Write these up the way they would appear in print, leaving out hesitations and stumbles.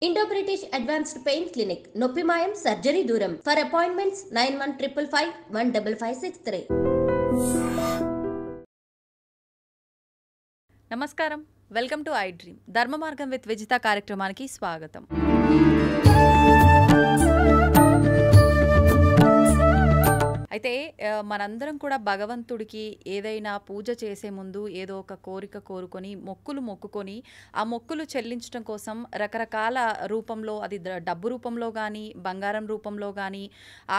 Indo British advanced pain clinic నొప్పి మాయం surgery దూరం ఫర్ అపాయింట్మెంట్స్ 9155515563. నమస్కారం, వెల్కమ్ టు ఐ డ్రీమ్ ధర్మ మార్గం విత్ విజిత కార్యక్రమానికి స్వాగతం. అయితే మనందరం కూడా భగవంతుడికి ఏదైనా పూజ చేసే ముందు ఏదో ఒక కోరిక కోరుకొని మొక్కుకొని ఆ మొక్కులు చెల్లించడం కోసం రకరకాల రూపంలో, అది డబ్బు రూపంలో కానీ, బంగారం రూపంలో కానీ,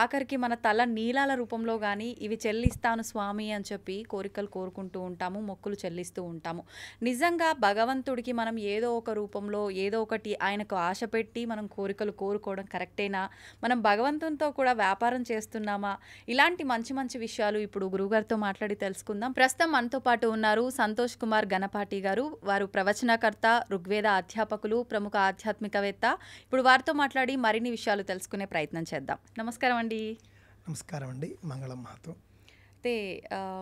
ఆఖరికి మన తల నీలాల రూపంలో కానీ ఇవి చెల్లిస్తాను స్వామి అని చెప్పి కోరికలు కోరుకుంటూ ఉంటాము, మొక్కులు చెల్లిస్తూ ఉంటాము. నిజంగా భగవంతుడికి మనం ఏదో ఒక రూపంలో ఏదో ఒకటి ఆయనకు ఆశ పెట్టి మనం కోరికలు కోరుకోవడం కరెక్టేనా? మనం భగవంతునితో కూడా వ్యాపారం చేస్తున్నామా? ఇలాంటి మంచి మంచి విషయాలు ఇప్పుడు గురుగారితో మాట్లాడి తెలుసుకుందాం. ప్రస్తుతం మనతో పాటు ఉన్నారు సంతోష్ కుమార్ గణపాటి గారు. వారు ప్రవచనకర్త, ఋగ్వేద అధ్యాపకులు, ప్రముఖ ఆధ్యాత్మికవేత్త. ఇప్పుడు వారితో మాట్లాడి మరిన్ని విషయాలు తెలుసుకునే ప్రయత్నం చేద్దాం. నమస్కారం అండి. నమస్కారం అండి. మంగళం మాతో. అయితే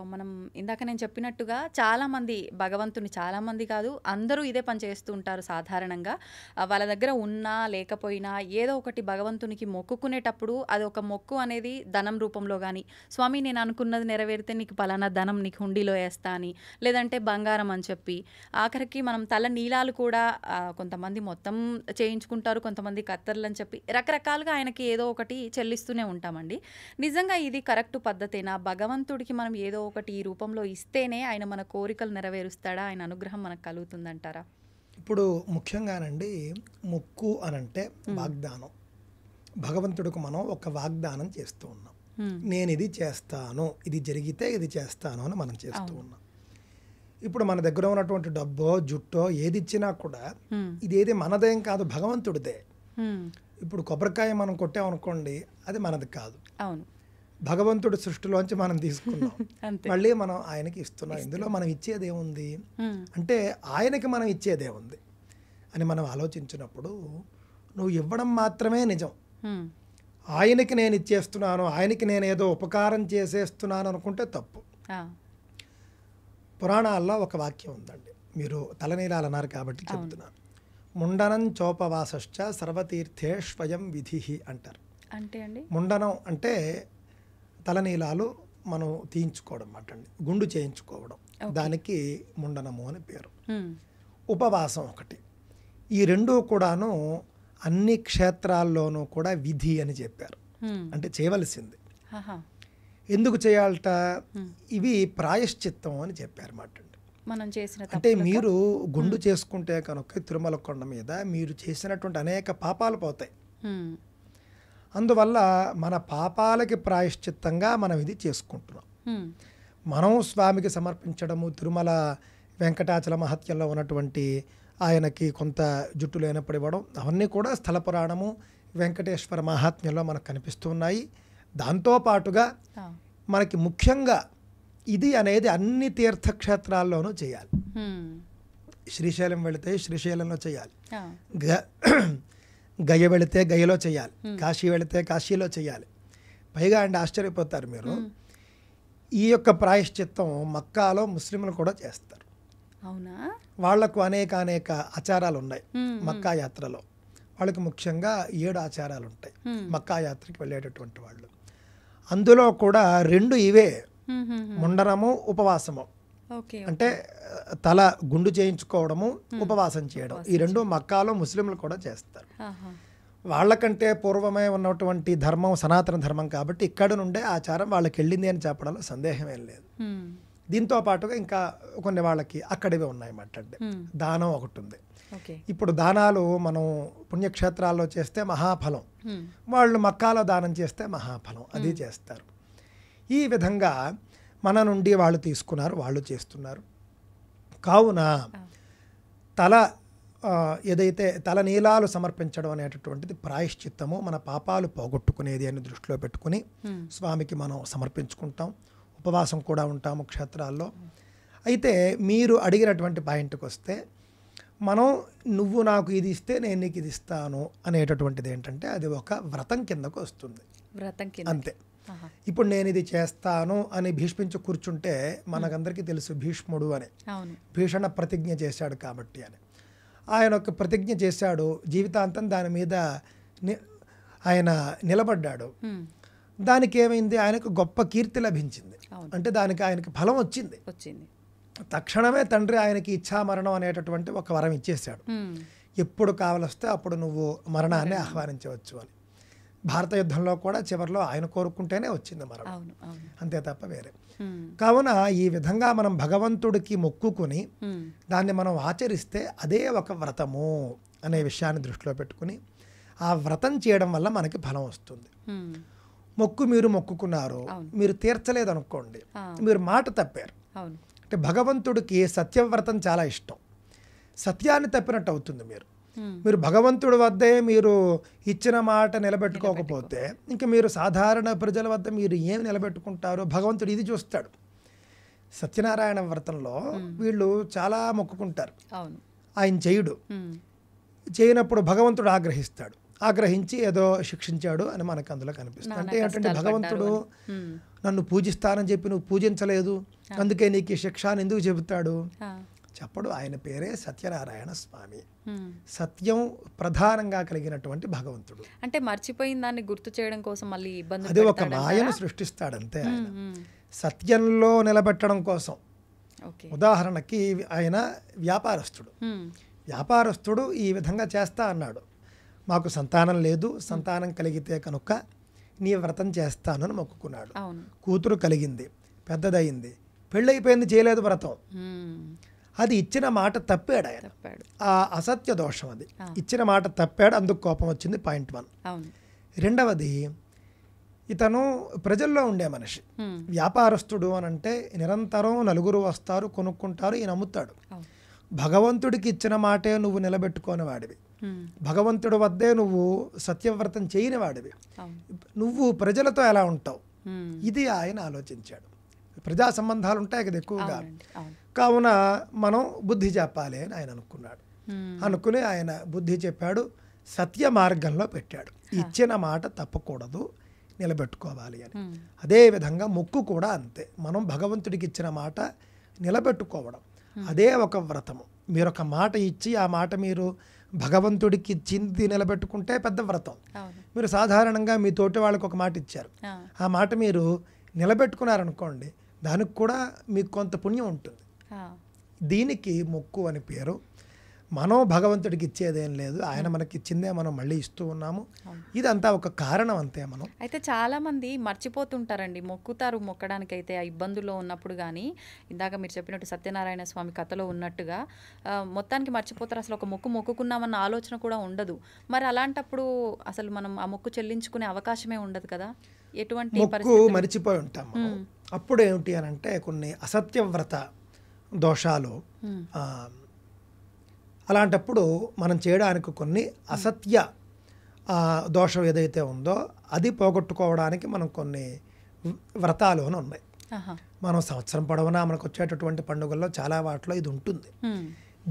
మనం ఇందాక నేను చెప్పినట్టుగా చాలామంది భగవంతుని, చాలామంది కాదు అందరూ ఇదే పని చేస్తూ ఉంటారు సాధారణంగా. వాళ్ళ దగ్గర ఉన్నా లేకపోయినా ఏదో ఒకటి భగవంతునికి మొక్కుకునేటప్పుడు అది ఒక మొక్కు అనేది ధనం రూపంలో కానీ, స్వామి నేను అనుకున్నది నెరవేరితే నీకు పలానా ధనం నీకు హుండీలో వేస్తా అని, లేదంటే బంగారం అని చెప్పి, ఆఖరికి మనం తల నీలాలు కూడా కొంతమంది మొత్తం చేయించుకుంటారు, కొంతమంది కత్తర్లు అని చెప్పి రకరకాలుగా ఆయనకి ఏదో ఒకటి చెల్లిస్తూనే ఉంటామండి. నిజంగా ఇది కరెక్ట్ పద్ధతేనా? భగవంతుడికి మనం ఏదో ఒకటి ఈ రూపంలో ఇస్తేనే ఆయన మన కోరికలు నెరవేరుస్తాడా? ఆయన అనుగ్రహం మనకు కలుగుతుందంటారా? ఇప్పుడు ముఖ్యంగానండి, మొక్కు అనంటే వాగ్దానం. భగవంతుడికి మనం ఒక వాగ్దానం చేస్తూ ఉన్నాం. నేను ఇది చేస్తాను, ఇది జరిగితే ఇది చేస్తాను అని మనం చేస్తూ ఉన్నాం. ఇప్పుడు మన దగ్గర ఉన్నటువంటి డబ్బో జుట్టో ఏది ఇచ్చినా కూడా ఇదేది మనదేం కాదు, భగవంతుడిదే. ఇప్పుడు కొబ్బరికాయ మనం కొట్టామనుకోండి, అది మనది కాదు, అవును, భగవంతుడి సృష్టిలోంచి మనం తీసుకున్నాం, మళ్ళీ మనం ఆయనకి ఇస్తున్నాం. ఇందులో మనం ఇచ్చేది ఏముంది అంటే ఆయనకి మనం ఇచ్చేదే ఉంది అని మనం ఆలోచించినప్పుడు, నువ్వు ఇవ్వడం మాత్రమే నిజం. ఆయనకి నేను ఇచ్చేస్తున్నాను, ఆయనకి నేను ఏదో ఉపకారం చేసేస్తున్నాను అనుకుంటే తప్పు. పురాణాల్లో ఒక వాక్యం ఉందండి, మీరు తలనీలాలు అన్నారు కాబట్టి చెప్తున్నాను. ముండనం చోపవాసశ్చ సర్వతీర్థేష్వయం విధి అంటారు. అంటే అండి, ముండనం అంటే తలనీలాలు మనం తీయించుకోవడం అన్నమాట అండి, గుండు చేయించుకోవడం, దానికి ముండనము అని పేరు. ఉపవాసం ఒకటి. ఈ రెండూ కూడాను అన్ని క్షేత్రాల్లోనూ కూడా విధి అని చెప్పారు, అంటే చేయవలసింది. ఎందుకు చేయాలట? ఇవి ప్రాయశ్చిత్తం అని చెప్పారు అన్నమాట అండి. మనం చేసిన అంటే మీరు గుండు చేసుకుంటే కనుక తిరుమల కొండ మీద మీరు చేసినటువంటి అనేక పాపాలు పోతాయి. అందువల్ల మన పాపాలకి ప్రాయశ్చిత్తంగా మనం ఇది చేసుకుంటున్నాం. మనం స్వామికి సమర్పించడము, తిరుమల వెంకటాచల మహత్యంలో ఉన్నటువంటి ఆయనకి కొంత జుట్టు లేనప్పుడు ఇవ్వడం, అవన్నీ కూడా స్థల పురాణము, వెంకటేశ్వర మహాత్మ్యంలో మనకు కనిపిస్తున్నాయి. దాంతోపాటుగా మనకి ముఖ్యంగా ఇది అనేది అన్ని తీర్థక్షేత్రాల్లోనూ చేయాలి. శ్రీశైలం వెళితే శ్రీశైలంలో చేయాలి, గయ వెళితే గయలో చేయాలి, కాశీ వెళితే కాశీలో చేయాలి. పైగా అండి ఆశ్చర్యపోతారు మీరు, ఈ యొక్క ప్రాయశ్చిత్తం మక్కాలో ముస్లింలు కూడా చేస్తారు. అవునా? వాళ్లకు అనేక ఆచారాలు ఉన్నాయి. మక్కా యాత్రలో వాళ్ళకి ముఖ్యంగా 7 ఆచారాలు ఉంటాయి మక్కా యాత్రకి వెళ్ళేటటువంటి వాళ్ళు. అందులో కూడా 2 ఇవే, ముండనము, ఉపవాసము. అంటే తల గుండు చేయించుకోవడము, ఉపవాసం చేయడం, ఈ 2 మక్కాలో ముస్లింలు కూడా చేస్తారు. వాళ్ళకంటే పూర్వమే ఉన్నటువంటి ధర్మం సనాతన ధర్మం కాబట్టి ఇక్కడ నుండే ఆచారం వాళ్ళకి వెళ్ళింది అని చెప్పడంలో సందేహం ఏం లేదు. దీంతో పాటుగా ఇంకా కొన్ని వాళ్ళకి అక్కడివే ఉన్నాయన్నమాట. అంటే దానం ఒకటి ఉంది. ఇప్పుడు దానాలు మనం పుణ్యక్షేత్రాల్లో చేస్తే మహాఫలం, వాళ్ళు మక్కాలో దానం చేస్తే మహాఫలం, అది చేస్తారు. ఈ విధంగా మన నుండి వాళ్ళు తీసుకున్నారు, వాళ్ళు చేస్తున్నారు. కావున ఏదైతే తల నీలాలు సమర్పించడం అనేటటువంటిది ప్రాయశ్చిత్తము, మన పాపాలు పోగొట్టుకునేది అని దృష్టిలో పెట్టుకుని స్వామికి మనం సమర్పించుకుంటాం. ఉపవాసం కూడా ఉంటాము క్షేత్రాల్లో. అయితే మీరు అడిగినటువంటి పాయింట్కి వస్తే, మనం నువ్వు నాకు ఇది ఇస్తే నేను నీకు ఇది ఇస్తాను అనేటటువంటిది ఏంటంటే అది ఒక వ్రతం కిందకు వస్తుంది, అంతే. ఇప్పుడు నేను ఇది చేస్తాను అని భీష్మించి కూర్చుంటే మనకందరికీ తెలుసు భీష్ముడు అని, భీషణ ప్రతిజ్ఞ చేశాడు కాబట్టి అని. ఆయన ఒక ప్రతిజ్ఞ చేశాడు, జీవితాంతం దాని మీద ఆయన నిలబడ్డాడు. దానికి ఏమైంది, ఆయనకు గొప్ప కీర్తి లభించింది. అంటే దానికి ఆయనకి ఫలం వచ్చింది. తక్షణమే తండ్రి ఆయనకి ఇచ్ఛామరణం అనేటటువంటి ఒక వరం ఇచ్చేశాడు. ఎప్పుడు కావలస్తే అప్పుడు నువ్వు మరణాన్ని ఆహ్వానించవచ్చు అని. భారత యుద్ధంలో కూడా చివరిలో ఆయన కోరుకుంటేనే వచ్చింది మరణం, అంతే తప్ప వేరే. కావున ఈ విధంగా మనం భగవంతుడికి మొక్కుకుని దాన్ని మనం ఆచరిస్తే అదే ఒక వ్రతము అనే విషయాన్ని దృష్టిలో పెట్టుకుని ఆ వ్రతం చేయడం వల్ల మనకి ఫలం వస్తుంది. మొక్కు మీరు మొక్కుకున్నారు, మీరు తీర్చలేదు అనుకోండి, మీరు మాట తప్పారు. అంటే భగవంతుడికి సత్యవ్రతం చాలా ఇష్టం. సత్యాన్ని తప్పినట్టు అవుతుంది. మీరు భగవంతుడి వద్దే మీరు ఇచ్చిన మాట నిలబెట్టుకోకపోతే ఇంకా మీరు సాధారణ ప్రజల వద్ద మీరు ఏం నిలబెట్టుకుంటారో భగవంతుడు ఇది చూస్తాడు. సత్యనారాయణ వ్రతంలో వీళ్ళు చాలా మొక్కుకుంటారు, ఆయన చేయనప్పుడు భగవంతుడు ఆగ్రహిస్తాడు. ఆగ్రహించి ఏదో శిక్షించాడు అని మనకు అందులో కనిపిస్తుంది. అంటే ఏంటంటే భగవంతుడు నన్ను పూజిస్తానని చెప్పి నువ్వు పూజించలేదు, అందుకే నీకు ఈ శిక్ష అని ఎందుకు చెబుతాడు? చెప్పడు. ఆయన పేరే సత్యనారాయణ స్వామి. సత్యం ప్రధానంగా కలిగినటువంటి భగవంతుడు. అంటే మర్చిపోయిన దాన్ని గుర్తు చేయడం కోసం మళ్ళీ ఇబ్బంది, అది ఒక మాయను సృష్టిస్తాడంతే ఆయన సత్యంలో నిలబెట్టడం కోసం. ఉదాహరణకి ఆయన వ్యాపారస్తుడు ఈ విధంగా చేస్తా అన్నాడు, మాకు సంతానం లేదు, సంతానం కలిగితే కనుక నీ వ్రతం చేస్తాను అని మొక్కుకున్నాడు. కూతురు కలిగింది, పెద్దదయింది, పెళ్ళైపోయింది, చేయలేదు వ్రతం. అది ఇచ్చిన మాట తప్పాడు ఆయన. ఆ అసత్య దోషం అది. ఇచ్చిన మాట తప్పాడు, అందుకు కోపం వచ్చింది. పాయింట్ 1. రెండవది, ఇతను ప్రజల్లో ఉండే మనిషి. వ్యాపారస్తుడు అని అంటే నిరంతరం నలుగురు వస్తారు, కొనుక్కుంటారు, ఈయన అమ్ముతాడు. భగవంతుడికి ఇచ్చిన మాటే నువ్వు నిలబెట్టుకోని వాడివి, భగవంతుడి వద్దే నువ్వు సత్యవ్రతం చేయని వాడివి, నువ్వు ప్రజలతో ఎలా ఉంటావు? ఇది ఆయన ఆలోచించాడు. ప్రజా సంబంధాలు ఉంటాయి కదా ఎక్కువగా, కావున మనం బుద్ధి చెప్పాలి అని ఆయన అనుకుని ఆయన బుద్ధి చెప్పాడు, సత్య మార్గంలో పెట్టాడు. ఇచ్చిన మాట తప్పకూడదు, నిలబెట్టుకోవాలి అని. అదేవిధంగా మొక్కు కూడా అంతే. మనం భగవంతుడికి ఇచ్చిన మాట నిలబెట్టుకోవడం అదే ఒక వ్రతము. మీరు ఒక మాట ఇచ్చి ఆ మాట మీరు భగవంతుడికి ఇచ్చింది నిలబెట్టుకుంటే పెద్ద వ్రతం. మీరు సాధారణంగా మీ తోటి వాళ్ళకి ఒక మాట ఇచ్చారు, ఆ మాట మీరు నిలబెట్టుకున్నారనుకోండి, దానికి కూడా మీకు కొంత పుణ్యం ఉంటుంది. దీనికి మొక్కు అని పేరు. మనం భగవంతుడికి ఇచ్చేదేం లేదు, ఆయన మనకి ఇచ్చిందే మనం మళ్ళీ ఇస్తూ ఉన్నాము. ఇదంతా ఒక కారణం అంతే. మనం అయితే చాలా మంది మర్చిపోతుంటారండి, మొక్కుతారు, మొక్కడానికైతే ఆ ఇబ్బందుల్లో ఉన్నప్పుడు. కానీ ఇందాక మీరు చెప్పినట్టు సత్యనారాయణ స్వామి కథలో ఉన్నట్టుగా మొత్తానికి మర్చిపోతారు, అసలు ఒక మొక్కు మొక్కుకున్నామన్న ఆలోచన కూడా ఉండదు. మరి అలాంటప్పుడు అసలు మనం ఆ మొక్కు చెల్లించుకునే అవకాశమే ఉండదు కదా. ఎటువంటి మొక్కు మర్చిపోయి ఉంటాం. అప్పుడు ఏమిటి అని అంటే కొన్ని అసత్యవ్రత దోషాలు, అలాంటప్పుడు మనం చేయడానికి కొన్ని అసత్య దోషం ఏదైతే ఉందో అది పోగొట్టుకోవడానికి మనం కొన్ని వ్రతాలు అని ఉన్నాయి. మనం సంవత్సరం పొడవునా మనకు వచ్చేటటువంటి పండుగల్లో చాలా వాటిలో ఇది ఉంటుంది.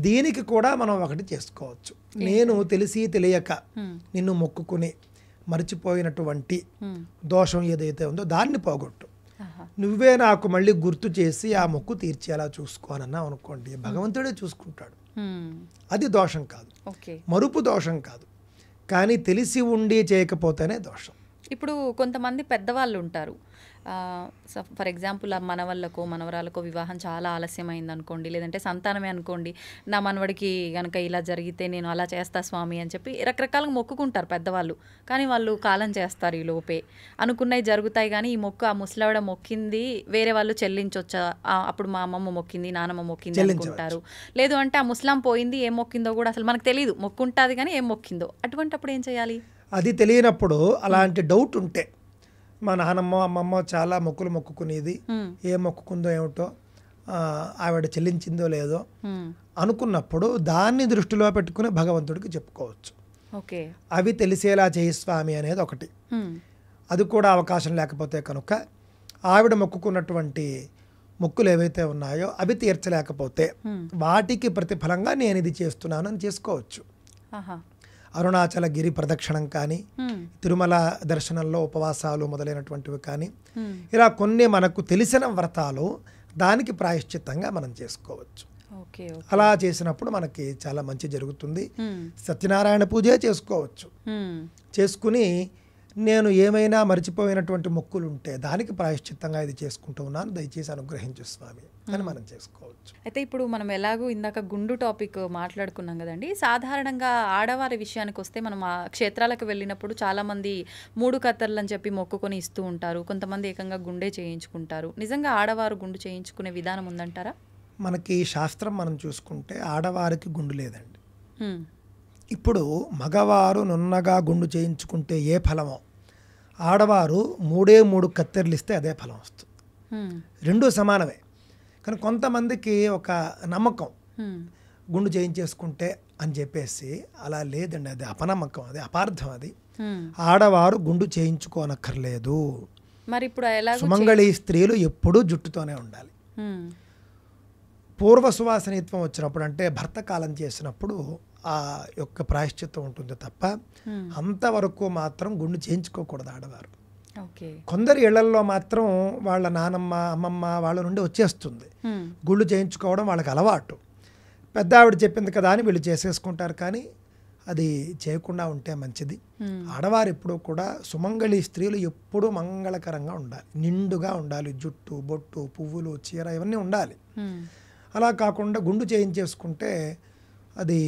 దీనికి కూడా మనం ఒకటి చేసుకోవచ్చు. నేను తెలిసి తెలియక నిన్ను మొక్కుకుని మర్చిపోయినటువంటి దోషం ఏదైతే ఉందో దాన్ని పోగొట్టు, నువ్వే నాకు మళ్ళీ గుర్తు చేసి ఆ మొక్కు తీర్చేలా చూసుకోనన్నావు అనుకోండి, భగవంతుడే చూసుకుంటాడు. అది దోషం కాదు, మరుపు దోషం కాదు, కానీ తెలిసి ఉండి చేయకపోతేనే దోషం. ఇప్పుడు కొంతమంది పెద్దవాళ్ళు ఉంటారు, ఫర్ ఎగ్జాంపుల్ మనవళ్ళకో మనవరాలకో వివాహం చాలా ఆలస్యమైంది అనుకోండి, లేదంటే సంతానమే అనుకోండి, నా మనవడికి కనుక ఇలా జరిగితే నేను అలా చేస్తా స్వామి అని చెప్పి రకరకాలుగా మొక్కుకుంటారు పెద్దవాళ్ళు. కానీ వాళ్ళు కాలం చేస్తారు, ఈ లోపే అనుకున్నవి జరుగుతాయి. కానీ ఈ మొక్కు ఆ ముసలావిడ మొక్కింది వేరే వాళ్ళు చెల్లించొచ్చా, అప్పుడు మా అమ్మమ్మ మొక్కింది నానమ్మ మొక్కింది అనుకుంటారు. లేదు అంటే ఆ ముస్లాం పోయింది, ఏం మొక్కిందో కూడా అసలు మనకు తెలియదు, మొక్కుంటుంది కానీ ఏం మొక్కిందో. అటువంటి అప్పుడు ఏం చేయాలి? అది తెలియనప్పుడు అలాంటి డౌట్ ఉంటే, మా నానమ్మ అమ్మమ్మ చాలా మొక్కులు మొక్కుకునేది, ఏం మొక్కుకుందో ఏమిటో, ఆవిడ చెల్లించిందో లేదో అనుకున్నప్పుడు దాన్ని దృష్టిలో పెట్టుకుని భగవంతుడికి చెప్పుకోవచ్చు. అవి తెలిసేలా చేయి స్వామి అనేది ఒకటి. అది కూడా అవకాశం లేకపోతే కనుక ఆవిడ మొక్కుకున్నటువంటి మొక్కులు ఏవైతే ఉన్నాయో అవి తీర్చలేకపోతే వాటికి ప్రతిఫలంగా నేను ఇది చేస్తున్నాను అని చేసుకోవచ్చు. అరుణాచల గిరి ప్రదక్షిణం కానీ, తిరుమల దర్శనంలో ఉపవాసాలు మొదలైనటువంటివి కానీ, ఇలా కొన్ని మనకు తెలిసిన వ్రతాలు దానికి ప్రాయశ్చిత్తంగా మనం చేసుకోవచ్చు. ఓకే. అలా చేసినప్పుడు మనకి చాలా మంచి జరుగుతుంది. సత్యనారాయణ పూజే చేసుకోవచ్చు. చేసుకుని నేను ఏమైనా మర్చిపోయినటువంటి మొక్కులు ఉంటే దానికి ప్రాయశ్చిత్తంగా ఇది చేసుకుంటూ ఉన్నాను, దయచేసి అనుగ్రహించు స్వామి అని మనం చేసుకోవచ్చు. అయితే ఇప్పుడు మనం ఎలాగో ఇందాక గుండు టాపిక్ మాట్లాడుకున్నాం కదండి, సాధారణంగా ఆడవారి విషయానికి వస్తే మనం ఆ క్షేత్రాలకు వెళ్ళినప్పుడు చాలామంది 3 కత్తర్లు అని చెప్పి మొక్కుకొని ఇస్తూ ఉంటారు, కొంతమంది ఏకంగా గుండె చేయించుకుంటారు. నిజంగా ఆడవారు గుండు చేయించుకునే విధానం ఉందంటారా? మనకి శాస్త్రం మనం చూసుకుంటే ఆడవారికి గుండు లేదండి. ఇప్పుడు మగవారు నున్నగా గుండు చేయించుకుంటే ఏ ఫలమో, ఆడవారు 3 కత్తెరలు ఇస్తే అదే ఫలం వస్తుంది. రెండూ సమానమే. కానీ కొంతమందికి ఒక నమ్మకం గుండు చేయించేసుకుంటే అని చెప్పేసి, అలా లేదండి, అది అపనమ్మకం, అది అపార్థం. అది ఆడవారు గుండు చేయించుకోనక్కర్లేదు. మరి ఇప్పుడు సుమంగళి స్త్రీలు ఎప్పుడూ జుట్టుతోనే ఉండాలి. పూర్వ సువాసనీత్వం వచ్చినప్పుడు అంటే భర్త కాలం చేసినప్పుడు ఆ యొక్క ప్రాయశ్చిత్తం ఉంటుంది తప్ప అంతవరకు మాత్రం గుండు చేయించుకోకూడదు ఆడవారు. కొందరి ఇళ్లల్లో మాత్రం వాళ్ళ నానమ్మ అమ్మమ్మ వాళ్ళ నుండి వచ్చేస్తుంది గుళ్ళు చేయించుకోవడం, వాళ్ళకి అలవాటు. పెద్ద ఆవిడ చెప్పింది కదా అని వీళ్ళు చేసేసుకుంటారు, కానీ అది చేయకుండా ఉంటే మంచిది. ఆడవారు ఎప్పుడూ కూడా సుమంగళి స్త్రీలు ఎప్పుడూ మంగళకరంగా ఉండాలి, నిండుగా ఉండాలి, జుట్టు బొట్టు పువ్వులు చీర ఇవన్నీ ఉండాలి. అలా కాకుండా గుండు చేయించేసుకుంటే అది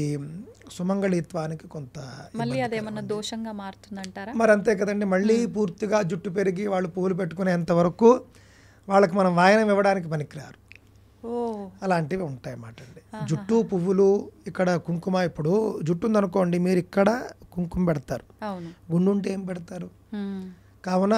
సుమంగళిత్వానికి కొంత మళ్ళీ అదేమన్నా దోషంగా మారుతుందంటారా? మరి అంతే కదండి, మళ్ళీ పూర్తిగా జుట్టు పెరిగి వాళ్ళు పువ్వులు పెట్టుకునేంత వరకు వాళ్ళకి మనం వాయనం ఇవ్వడానికి పనికిరారు. అలాంటివి ఉంటాయన్నమాట అండి. జుట్టు పువ్వులు, ఇక్కడ కుంకుమ. ఇప్పుడు జుట్టు ఉందనుకోండి, మీరు ఇక్కడ కుంకుమ పెడతారు, గుండు ఉంటే ఏం పెడతారు? కావున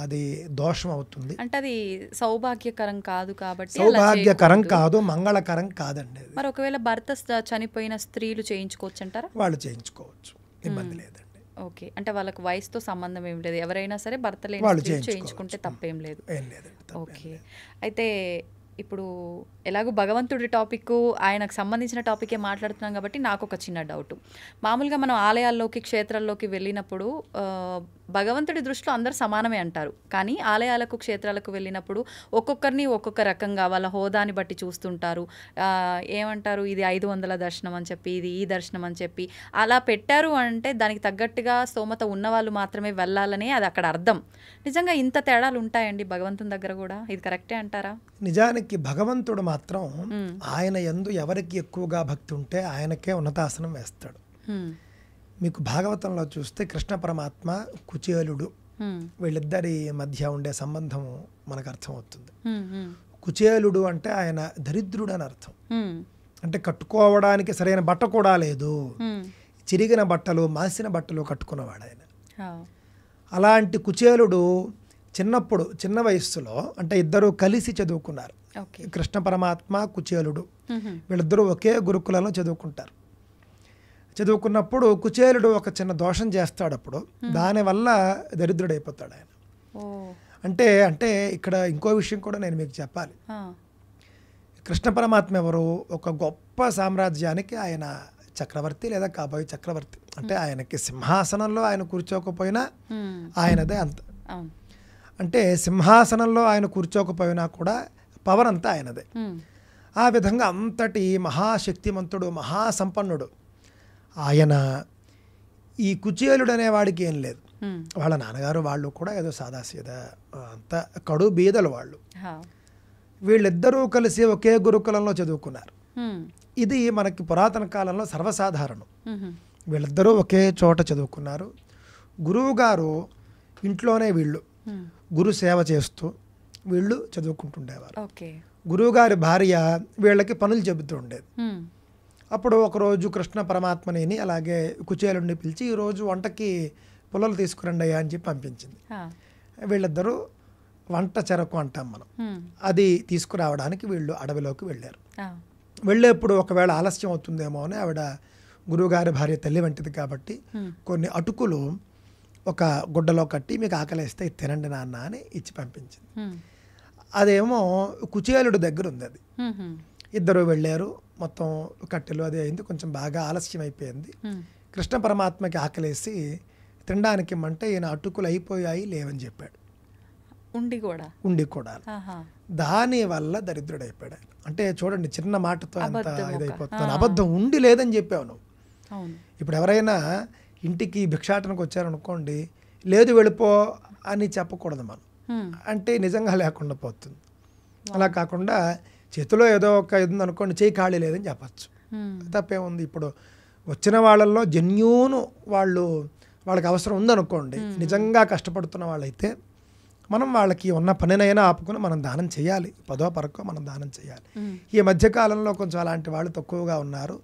అది దోషం అవుతుంది. అంటే అది సౌభాగ్యకరం కాదు కాబట్టి. సౌభాగ్యకరం కాదు, మంగళకరం కాదండి. మరి ఒకవేళ భర్త చనిపోయిన స్త్రీలు చేయించుకోవచ్చు అంటారా? వాళ్ళు చేయించుకోవచ్చు, ఇబ్బంది లేదండి. ఓకే, అంటే వాళ్ళకి వయసుతో సంబంధం ఏం లేదు, ఎవరైనా సరే భర్త లేని చేయించుకుంటే తప్పేం లేదు. ఓకే, అయితే ఇప్పుడు ఎలాగో భగవంతుడి టాపిక్, ఆయనకు సంబంధించిన టాపికే మాట్లాడుతున్నాం కాబట్టి నాకు ఒక చిన్న డౌట్. మామూలుగా మనం ఆలయాల్లోకి క్షేత్రాల్లోకి వెళ్ళినప్పుడు భగవంతుడి దృష్టిలో అందరు సమానమే అంటారు, కానీ ఆలయాలకు క్షేత్రాలకు వెళ్ళినప్పుడు ఒక్కొక్కరిని ఒక్కొక్క రకంగా వాళ్ళ హోదాని బట్టి చూస్తుంటారు. ఏమంటారు, ఇది 500 దర్శనం అని చెప్పి, ఇది ఈ దర్శనం అని చెప్పి అలా పెట్టారు అంటే దానికి తగ్గట్టుగా స్తోమత ఉన్నవాళ్ళు మాత్రమే వెళ్ళాలని అది అక్కడ అర్థం. నిజంగా ఇంత తేడాలు ఉంటాయండి భగవంతుని దగ్గర కూడా, ఇది కరెక్టే అంటారా? నిజానికి భగవంతుడు మాత్రం ఆయన యందు ఎవరికి ఎక్కువగా భక్తి ఉంటే ఆయనకే ఉన్నతాసనం వేస్తాడు. మీకు భాగవతంలో చూస్తే కృష్ణ పరమాత్మ కుచేలుడు వీళ్ళిద్దరి మధ్య ఉండే సంబంధం మనకు అర్థమవుతుంది. కుచేలుడు అంటే ఆయన దరిద్రుడు అని అర్థం. అంటే కట్టుకోవడానికి సరైన బట్ట కూడా లేదు, చిరిగిన బట్టలు మాసిన బట్టలు కట్టుకున్నవాడు ఆయన. అలాంటి కుచేలుడు చిన్నప్పుడు చిన్న వయస్సులో అంటే ఇద్దరు కలిసి చదువుకున్నారు. కృష్ణ పరమాత్మ కుచేలుడు వీళ్ళిద్దరూ ఒకే గురుకులంలో చదువుకుంటారు. చదువుకున్నప్పుడు కుచేలుడు ఒక చిన్న దోషం చేస్తాడు, అప్పుడు దానివల్ల దరిద్రుడైపోతాడు ఆయన. అంటే అంటే ఇక్కడ ఇంకో విషయం కూడా నేను మీకు చెప్పాలి. కృష్ణ పరమాత్మ ఎవరు? ఒక గొప్ప సామ్రాజ్యానికి ఆయన చక్రవర్తి లేదా కాబోయే చక్రవర్తి. అంటే ఆయనకి సింహాసనంలో ఆయన కూర్చోకపోయినా ఆయనదే అంత. అంటే సింహాసనంలో ఆయన కూర్చోకపోయినా కూడా పవర్ అంతా ఆయనదే. ఆ విధంగా అంతటి మహాశక్తిమంతుడు, మహాసంపన్నుడు ఆయన. ఈ కుచేలుడు అనేవాడికి ఏం లేదు, వాళ్ళ నాన్నగారు వాళ్ళు కూడా ఏదో సాదాసీదా అంత కడు బీదలు వాళ్ళు. వీళ్ళిద్దరూ కలిసి ఒకే గురుకులంలో చదువుకున్నారు. ఇది మనకి పురాతన కాలంలో సర్వసాధారణం. వీళ్ళిద్దరూ ఒకే చోట చదువుకున్నారు. గురువు గారు ఇంట్లోనే వీళ్ళు గురు సేవ చేస్తూ వీళ్ళు చదువుకుంటుండేవారు. గురువుగారి భార్య వీళ్ళకి పనులు చెబుతూ ఉండేది. అప్పుడు ఒకరోజు కృష్ణ పరమాత్మని అలాగే కుచేలుడిని పిలిచి, ఈరోజు వంటకి పుల్లలు తీసుకురండి అయ్యా అని చెప్పి పంపించింది. వీళ్ళిద్దరూ వంట చెరకు అంటాం మనం, అది తీసుకురావడానికి వీళ్ళు అడవిలోకి వెళ్ళారు. వెళ్ళేప్పుడు ఒకవేళ ఆలస్యం అవుతుందేమో అని ఆవిడ గురువుగారి భార్య తల్లి వంటిది కాబట్టి కొన్ని అటుకులు ఒక గుడ్డలో కట్టి, మీకు ఆకలిస్తే తినండి నాన్న అని ఇచ్చి పంపించింది. అదేమో కుచేలుడి దగ్గర ఉంది. అది ఇద్దరు వెళ్ళారు, మొత్తం కట్టెలు అది అయింది, కొంచెం బాగా ఆలస్యం అయిపోయింది. కృష్ణ పరమాత్మకి ఆకలేసి తినడానికి ఇమ్మంటే ఈయన అటుకులు అయిపోయాయి లేవని చెప్పాడు. ఉండి కూడా దానివల్ల దరిద్రుడైపోయాడు ఆయన. అంటే చూడండి, చిన్న మాటతో అంత ఇదైపోతాను. అబద్ధం ఉండి లేదని చెప్పావు నువ్వు. ఇప్పుడు ఎవరైనా ఇంటికి భిక్షాటనకు వచ్చారనుకోండి, లేదు వెళ్ళిపో అని చెప్పకూడదు మనం, అంటే నిజంగా లేకుండా పోతుంది. అలా కాకుండా చేతిలో ఏదో ఒక ఇది ఉందనుకోండి, చేయి ఖాళీ లేదని చెప్పచ్చు, తప్పేముంది. ఇప్పుడు వచ్చిన వాళ్ళల్లో జెన్యూన్ వాళ్ళకి అవసరం ఉందనుకోండి, నిజంగా కష్టపడుతున్న వాళ్ళైతే మనం వాళ్ళకి ఉన్న పనినైనా ఆపుకుని మనం దానం చేయాలి, 10వ పరకో మనం దానం చేయాలి. ఈ మధ్యకాలంలో కొంచెం అలాంటి వాళ్ళు తక్కువగా ఉన్నారు.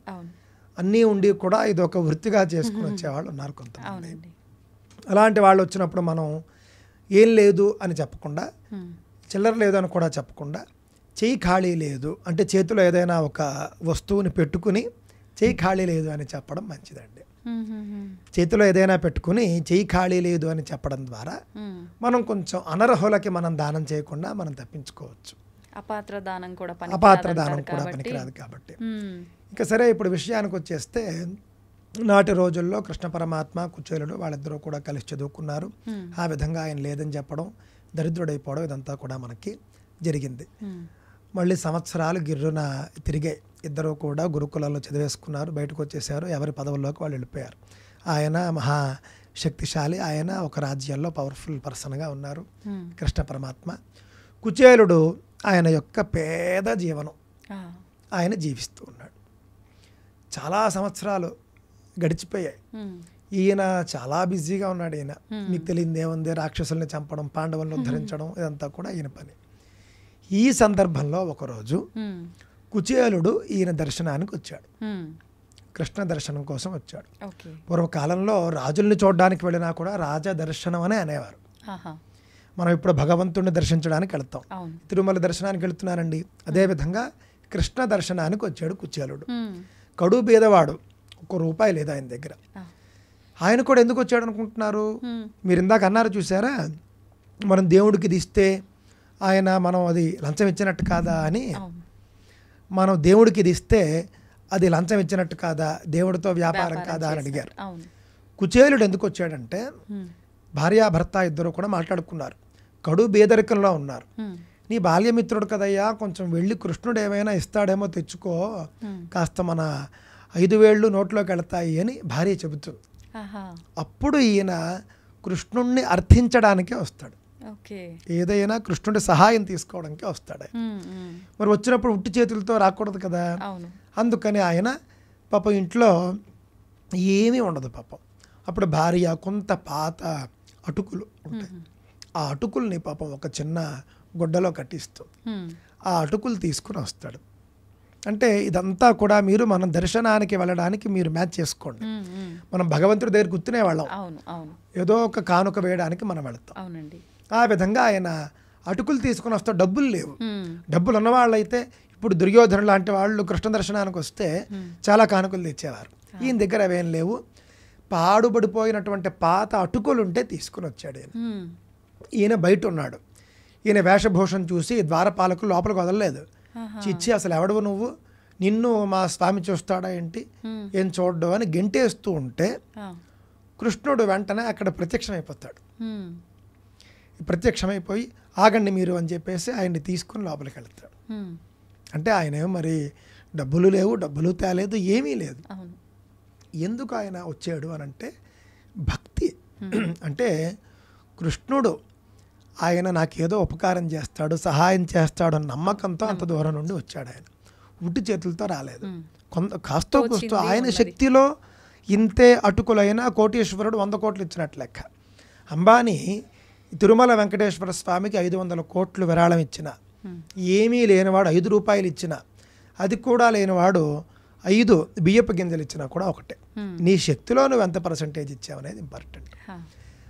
అన్నీ ఉండి కూడా ఇది ఒక వృత్తిగా చేసుకుని వచ్చేవాళ్ళు ఉన్నారు కొంతమంది. అలాంటి వాళ్ళు వచ్చినప్పుడు మనం ఏం లేదు అని చెప్పకుండా, చిల్లర లేదు అని కూడా చెప్పకుండా, చెయ్యి ఖాళీ లేదు అంటే చేతిలో ఏదైనా ఒక వస్తువుని పెట్టుకుని చెయ్యి ఖాళీ లేదు అని చెప్పడం మంచిదండి. చేతిలో ఏదైనా పెట్టుకుని చెయ్యి ఖాళీ లేదు అని చెప్పడం ద్వారా మనం కొంచెం అనర్హులకి మనం దానం చేయకుండా మనం తప్పించుకోవచ్చు. అపాత్ర దానం కూడా పనికిరాదు కాబట్టి. ఇంకా సరే, ఇప్పుడు విషయానికి వచ్చేస్తే, నాటి రోజుల్లో కృష్ణ పరమాత్మ కుచేలుడు వాళ్ళిద్దరూ కూడా కలిసి చదువుకున్నారు. ఆ విధంగా ఆయన లేదని చెప్పడం, దరిద్రుడైపోవడం, ఇదంతా కూడా మనకి జరిగింది. మళ్ళీ సంవత్సరాలు గిర్రున తిరిగాయి. ఇద్దరు కూడా గురుకులాల్లో చదివేసుకున్నారు, బయటకు వచ్చేసారు, ఎవరి పదవుల్లోకి వాళ్ళు వెళ్ళిపోయారు. ఆయన మహాశక్తిశాలి, ఆయన ఒక రాజ్యాల్లో పవర్ఫుల్ పర్సన్గా ఉన్నారు కృష్ణ పరమాత్మ. కుచేలుడు ఆయన యొక్క పేద జీవనం ఆయన జీవిస్తూ ఉన్నాడు. చాలా సంవత్సరాలు గడిచిపోయాయి. ఈయన చాలా బిజీగా ఉన్నాడు. ఈయన మీకు తెలియదు ఏముంది, రాక్షసుల్ని చంపడం, పాండవులను ఉద్ధరించడం, ఇదంతా కూడా ఈయన పని. ఈ సందర్భంలో ఒకరోజు కుచేలుడు ఈయన దర్శనానికి వచ్చాడు, కృష్ణ దర్శనం కోసం వచ్చాడు. పూర్వకాలంలో రాజుల్ని చూడడానికి వెళ్ళినా కూడా రాజ దర్శనం అనే అనేవారు. మనం ఇప్పుడు భగవంతుడిని దర్శించడానికి వెళ్తాం, తిరుమల దర్శనానికి వెళుతున్నానండి. అదేవిధంగా కృష్ణ దర్శనానికి వచ్చాడు కుచేలుడు. కడు బీదవాడు, ₹1 లేదు ఆయన దగ్గర. ఆయన కూడా ఎందుకు వచ్చాడు అనుకుంటున్నారు? మీరు ఇందాక అన్నారు చూసారా, మనం దేవుడికి ఇది ఇస్తే ఆయన మనం అది లంచం ఇచ్చినట్టు కాదా అని. మనం దేవుడికి ఇది ఇస్తే అది లంచం ఇచ్చినట్టు కాదా, దేవుడితో వ్యాపారం కాదా అని అడిగారు. కుచేలుడు ఎందుకు వచ్చాడంటే, భార్యాభర్త ఇద్దరు కూడా మాట్లాడుకున్నారు, కడు బేదరికంలో ఉన్నారు. నీ బాల్యమిత్రుడు కదయ్యా, కొంచెం వెళ్ళి కృష్ణుడు ఏమైనా ఇస్తాడేమో తెచ్చుకో, కాస్త మన 5 వేళ్ళు నోట్లోకి వెళతాయి అని భార్య చెబుతుంది. అప్పుడు ఈయన కృష్ణుణ్ణి అర్థించడానికే వస్తాడు, ఏదైనా కృష్ణుడి సహాయం తీసుకోవడానికే వస్తాడు. మరి వచ్చినప్పుడు ఉట్టి చేతులతో రాకూడదు కదా, అందుకని ఆయన పాపం ఇంట్లో ఏమీ ఉండదు పాపం. అప్పుడు భార్య కొంత పాత అటుకులు ఉంటాయి, ఆ అటుకుల్ని పాపం ఒక చిన్న గుడ్డలో కట్టిస్తుంది. ఆ అటుకులు తీసుకుని వస్తాడు. అంటే ఇదంతా కూడా మీరు మనం దర్శనానికి వెళ్ళడానికి మీరు మ్యాచ్ చేసుకోండి. మనం భగవంతుడి దగ్గర గుర్తునే వాళ్ళం, ఏదో ఒక కానుక వేయడానికి మనం వెళతాం. ఆ విధంగా ఆయన అటుకులు తీసుకుని వస్తే డబ్బులు లేవు. డబ్బులు ఉన్నవాళ్ళైతే ఇప్పుడు దుర్యోధను లాంటి వాళ్ళు కృష్ణ దర్శనానికి వస్తే చాలా కానుకలు తెచ్చేవారు. ఈయన దగ్గర అవేం లేవు. పాడుబడిపోయినటువంటి పాత అటుకులు ఉంటే తీసుకుని వచ్చాడు ఈయన. ఈయన బయట ఉన్నాడు. ఈయన వేషభూషణ చూసి ద్వారపాలకులు లోపలికి వదలలేదు. చిచ్చి అసలు ఎవడవు నువ్వు, నిన్ను మా స్వామి చూస్తాడా ఏంటి, ఏం చూడ్డు అని గెంటేస్తూ ఉంటే కృష్ణుడు వెంటనే అక్కడ ప్రత్యక్షమైపోతాడు. ప్రత్యక్షమైపోయి ఆగండి మీరు అని చెప్పేసి ఆయన్ని తీసుకుని లోపలికి వెళ్తాడు. అంటే ఆయన మరి డబ్బులు లేవు, డబ్బులు తేలేదు, ఏమీ లేదు. ఎందుకు ఆయన వచ్చాడు అని అంటే భక్తి. అంటే కృష్ణుడు ఆయన నాకేదో ఉపకారం చేస్తాడు, సహాయం చేస్తాడు అన్న నమ్మకంతో అంత దూరం నుండి వచ్చాడు. ఆయన ఉట్టి చేతులతో రాలేదు. కాస్తో కూస్తో ఆయన శక్తిలో ఇంతే అటుకులైనా కోటీశ్వరుడు 100 కోట్లు ఇచ్చినట్టు లెక్క. అంబానీ తిరుమల వెంకటేశ్వర స్వామికి 500 కోట్లు విరాళం ఇచ్చిన, ఏమీ లేనివాడు 5 రూపాయలు ఇచ్చిన, అది కూడా లేనివాడు 5 బియ్యపు గింజలు ఇచ్చినా కూడా ఒకటే. నీ శక్తిలో నువ్వు ఎంత పర్సంటేజ్ ఇచ్చావు అనేది ఇంపార్టెంట్.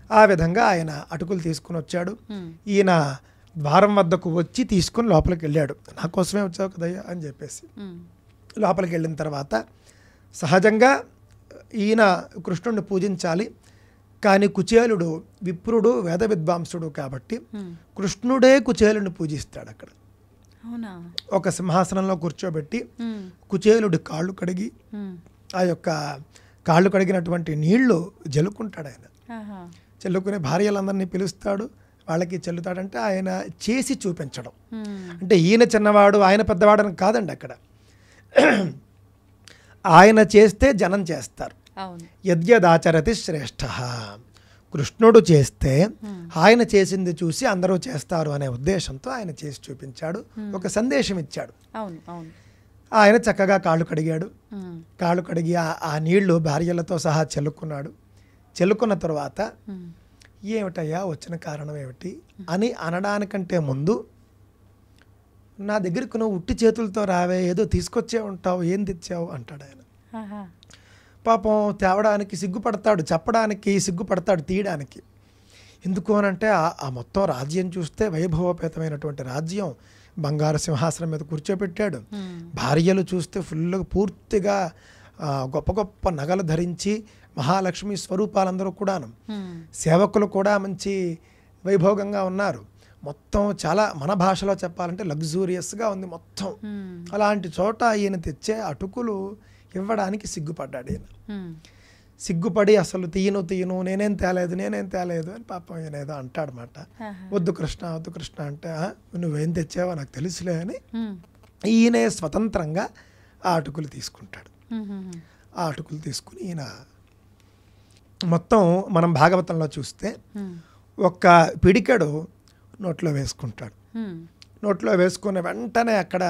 ఆ విధంగా ఆయన అటుకులు తీసుకుని వచ్చాడు. ఈయన ద్వారం వద్దకు వచ్చి తీసుకుని లోపలికి వెళ్ళాడు. నా కోసమే వచ్చావు కదయ్యా అని చెప్పేసి లోపలికి వెళ్ళిన తర్వాత సహజంగా ఈయన కృష్ణుడిని పూజించాలి. కానీ కుచేలుడు విప్రుడు, వేద విద్వాంసుడు కాబట్టి కృష్ణుడే కుచేలుడిని పూజిస్తాడు. అక్కడ ఒక సింహాసనంలో కూర్చోబెట్టి కుచేలుడి కాళ్ళు కడిగి ఆ యొక్క కాళ్ళు కడిగినటువంటి నీళ్లు జల్లుకుంటాడు. ఆయన చల్లుకునే భార్యలందరినీ పిలుస్తాడు, వాళ్ళకి చెల్లుతాడంటే ఆయన చేసి చూపించడం. అంటే ఈయన చిన్నవాడు ఆయన పెద్దవాడని కాదండి అక్కడ. ఆయన చేస్తే జనం చేస్తారు. యద్యదాచరతి శ్రేష్ఠ. కృష్ణుడు చేస్తే ఆయన చేసింది చూసి అందరూ చేస్తారు అనే ఉద్దేశంతో ఆయన చేసి చూపించాడు, ఒక సందేశం ఇచ్చాడు. ఆయన చక్కగా కాళ్ళు కడిగాడు. కాళ్ళు కడిగి ఆ నీళ్లు భార్యలతో సహా చెల్లుకున్నాడు. చెల్లుకున్న తర్వాత ఏమిటయ్యా వచ్చిన కారణం ఏమిటి అని అనడానికంటే ముందు, నా దగ్గరకు నువ్వు ఉట్టి చేతులతో రావే, ఏదో తీసుకొచ్చే ఉంటావు, ఏం తెచ్చావు అంటాడు ఆయన. పాపం తేవడానికి సిగ్గుపడతాడు, చెప్పడానికి సిగ్గుపడతాడు, తీయడానికి. ఎందుకు అనంటే ఆ మొత్తం రాజ్యం చూస్తే వైభవోపేతమైనటువంటి రాజ్యం, బంగారు సింహాసనం మీద కూర్చోబెట్టాడు. భార్యలు చూస్తే ఫుల్గా పూర్తిగా గొప్ప గొప్ప నగలు ధరించి మహాలక్ష్మి స్వరూపాలందరూ కూడాను. సేవకులు కూడా మంచి వైభోగంగా ఉన్నారు. మొత్తం చాలా మన భాషలో చెప్పాలంటే లగ్జూరియస్గా ఉంది మొత్తం. అలాంటి చోట ఈయన తెచ్చే అటుకులు ఇవ్వడానికి సిగ్గుపడ్డాడు ఈయన. సిగ్గుపడి అసలు తీయను నేనేం తేలేదు అని పాపం ఈయన ఏదో అంటాడనమాట. వద్దు కృష్ణ అంటే నువ్వేం తెచ్చావో నాకు తెలుసులే అని ఈయనే స్వతంత్రంగా ఆ అటుకులు తీసుకుంటాడు. ఆ అటుకులు తీసుకుని ఈయన మొత్తం మనం భాగవతంలో చూస్తే ఒక్క పిడికెడు నోట్లో వేసుకుంటాడు. నోట్లో వేసుకున్న వెంటనే అక్కడ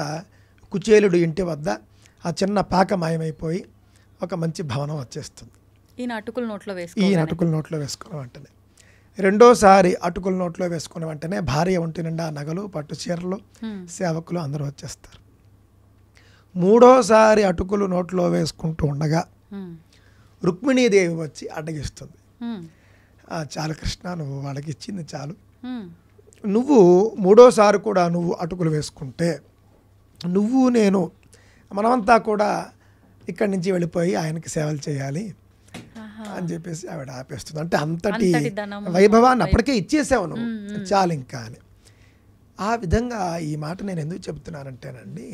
కుచేలుడు ఇంటి వద్ద ఆ చిన్న పాక మాయమైపోయి ఒక మంచి భవనం వచ్చేస్తుంది. ఈయన అటుకులు నోట్లో వేసుకున్న వెంటనే. రెండోసారి అటుకులు నోట్లో వేసుకున్న వెంటనే భార్య ఒంటి నిండా నగలు, పట్టు చీరలు, సేవకులు అందరూ వచ్చేస్తారు. మూడోసారి అటుకులు నోట్లో వేసుకుంటూ ఉండగా రుక్మిణీదేవి వచ్చి అడ్డగిస్తుంది. చాలు కృష్ణ, నువ్వు వాళ్ళకి ఇచ్చింది చాలు. నువ్వు మూడోసారి కూడా నువ్వు అటుకులు వేసుకుంటే నువ్వు నేను మనమంతా కూడా ఇక్కడి నుంచి వెళ్ళిపోయి ఆయనకి సేవలు చేయాలి అని చెప్పేసి ఆవిడ ఆపేస్తుంది. అంటే అంతటి వైభవాన్ని అప్పటికే ఇచ్చేసావు నువ్వు, చాలు ఇంకా అని. ఆ విధంగా ఈ మాట నేను ఎందుకు చెప్తున్నానంటేనండి,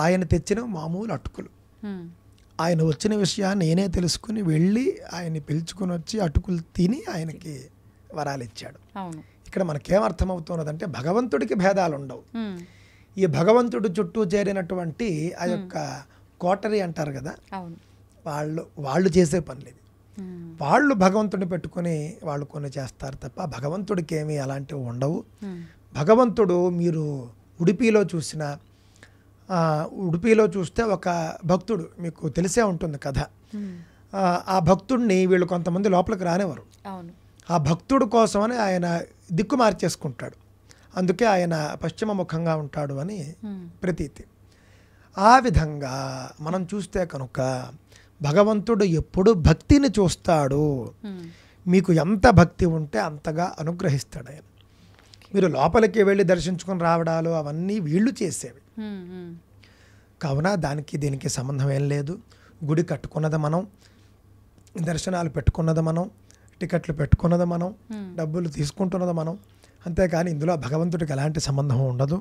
ఆయన తెచ్చిన మామూలు అటుకులు, ఆయన వచ్చిన విషయాన్ని నేనే తెలుసుకుని వెళ్ళి ఆయన్ని పిలుచుకుని వచ్చి అటుకులు తిని ఆయనకి వరాలు ఇచ్చాడు. ఇక్కడ మనకేమర్థమవుతున్నదంటే భగవంతుడికి భేదాలు ఉండవు. ఈ భగవంతుడు చుట్టూ చేరినటువంటి ఆ యొక్క కోటరీ అంటారు కదా, వాళ్ళు చేసే పనులు ఇవి. వాళ్ళు భగవంతుడిని పెట్టుకుని వాళ్ళు కొన్ని చేస్తారు తప్ప భగవంతుడికి ఏమీ అలాంటివి ఉండవు. భగవంతుడు మీరు ఉడిపిలో చూస్తే ఒక భక్తుడు, మీకు తెలిసే ఉంటుంది కథ. ఆ భక్తుడిని వీళ్ళు కొంతమంది లోపలికి రానివ్వరు. ఆ భక్తుడు కోసమని ఆయన దిక్కు మార్చేసుకుంటాడు. అందుకే ఆయన పశ్చిమ ముఖంగా ఉంటాడు అని ప్రతీతి. ఆ విధంగా మనం చూస్తే కనుక భగవంతుడు ఎప్పుడు భక్తిని చూస్తాడు. మీకు ఎంత భక్తి ఉంటే అంతగా అనుగ్రహిస్తాడు ఆయన. మీరు లోపలికి వెళ్ళి దర్శించుకొని రావడాలు అవన్నీ వీళ్ళు చేసేవి. కావున దానికి దీనికి సంబంధం ఏం లేదు. గుడి కట్టుకున్నది మనం, దర్శనాలు పెట్టుకున్నది మనం, టికెట్లు పెట్టుకున్నది మనం, డబ్బులు తీసుకుంటున్నది మనం. అంతేకాని ఇందులో భగవంతుడికి ఎలాంటి సంబంధం ఉండదు.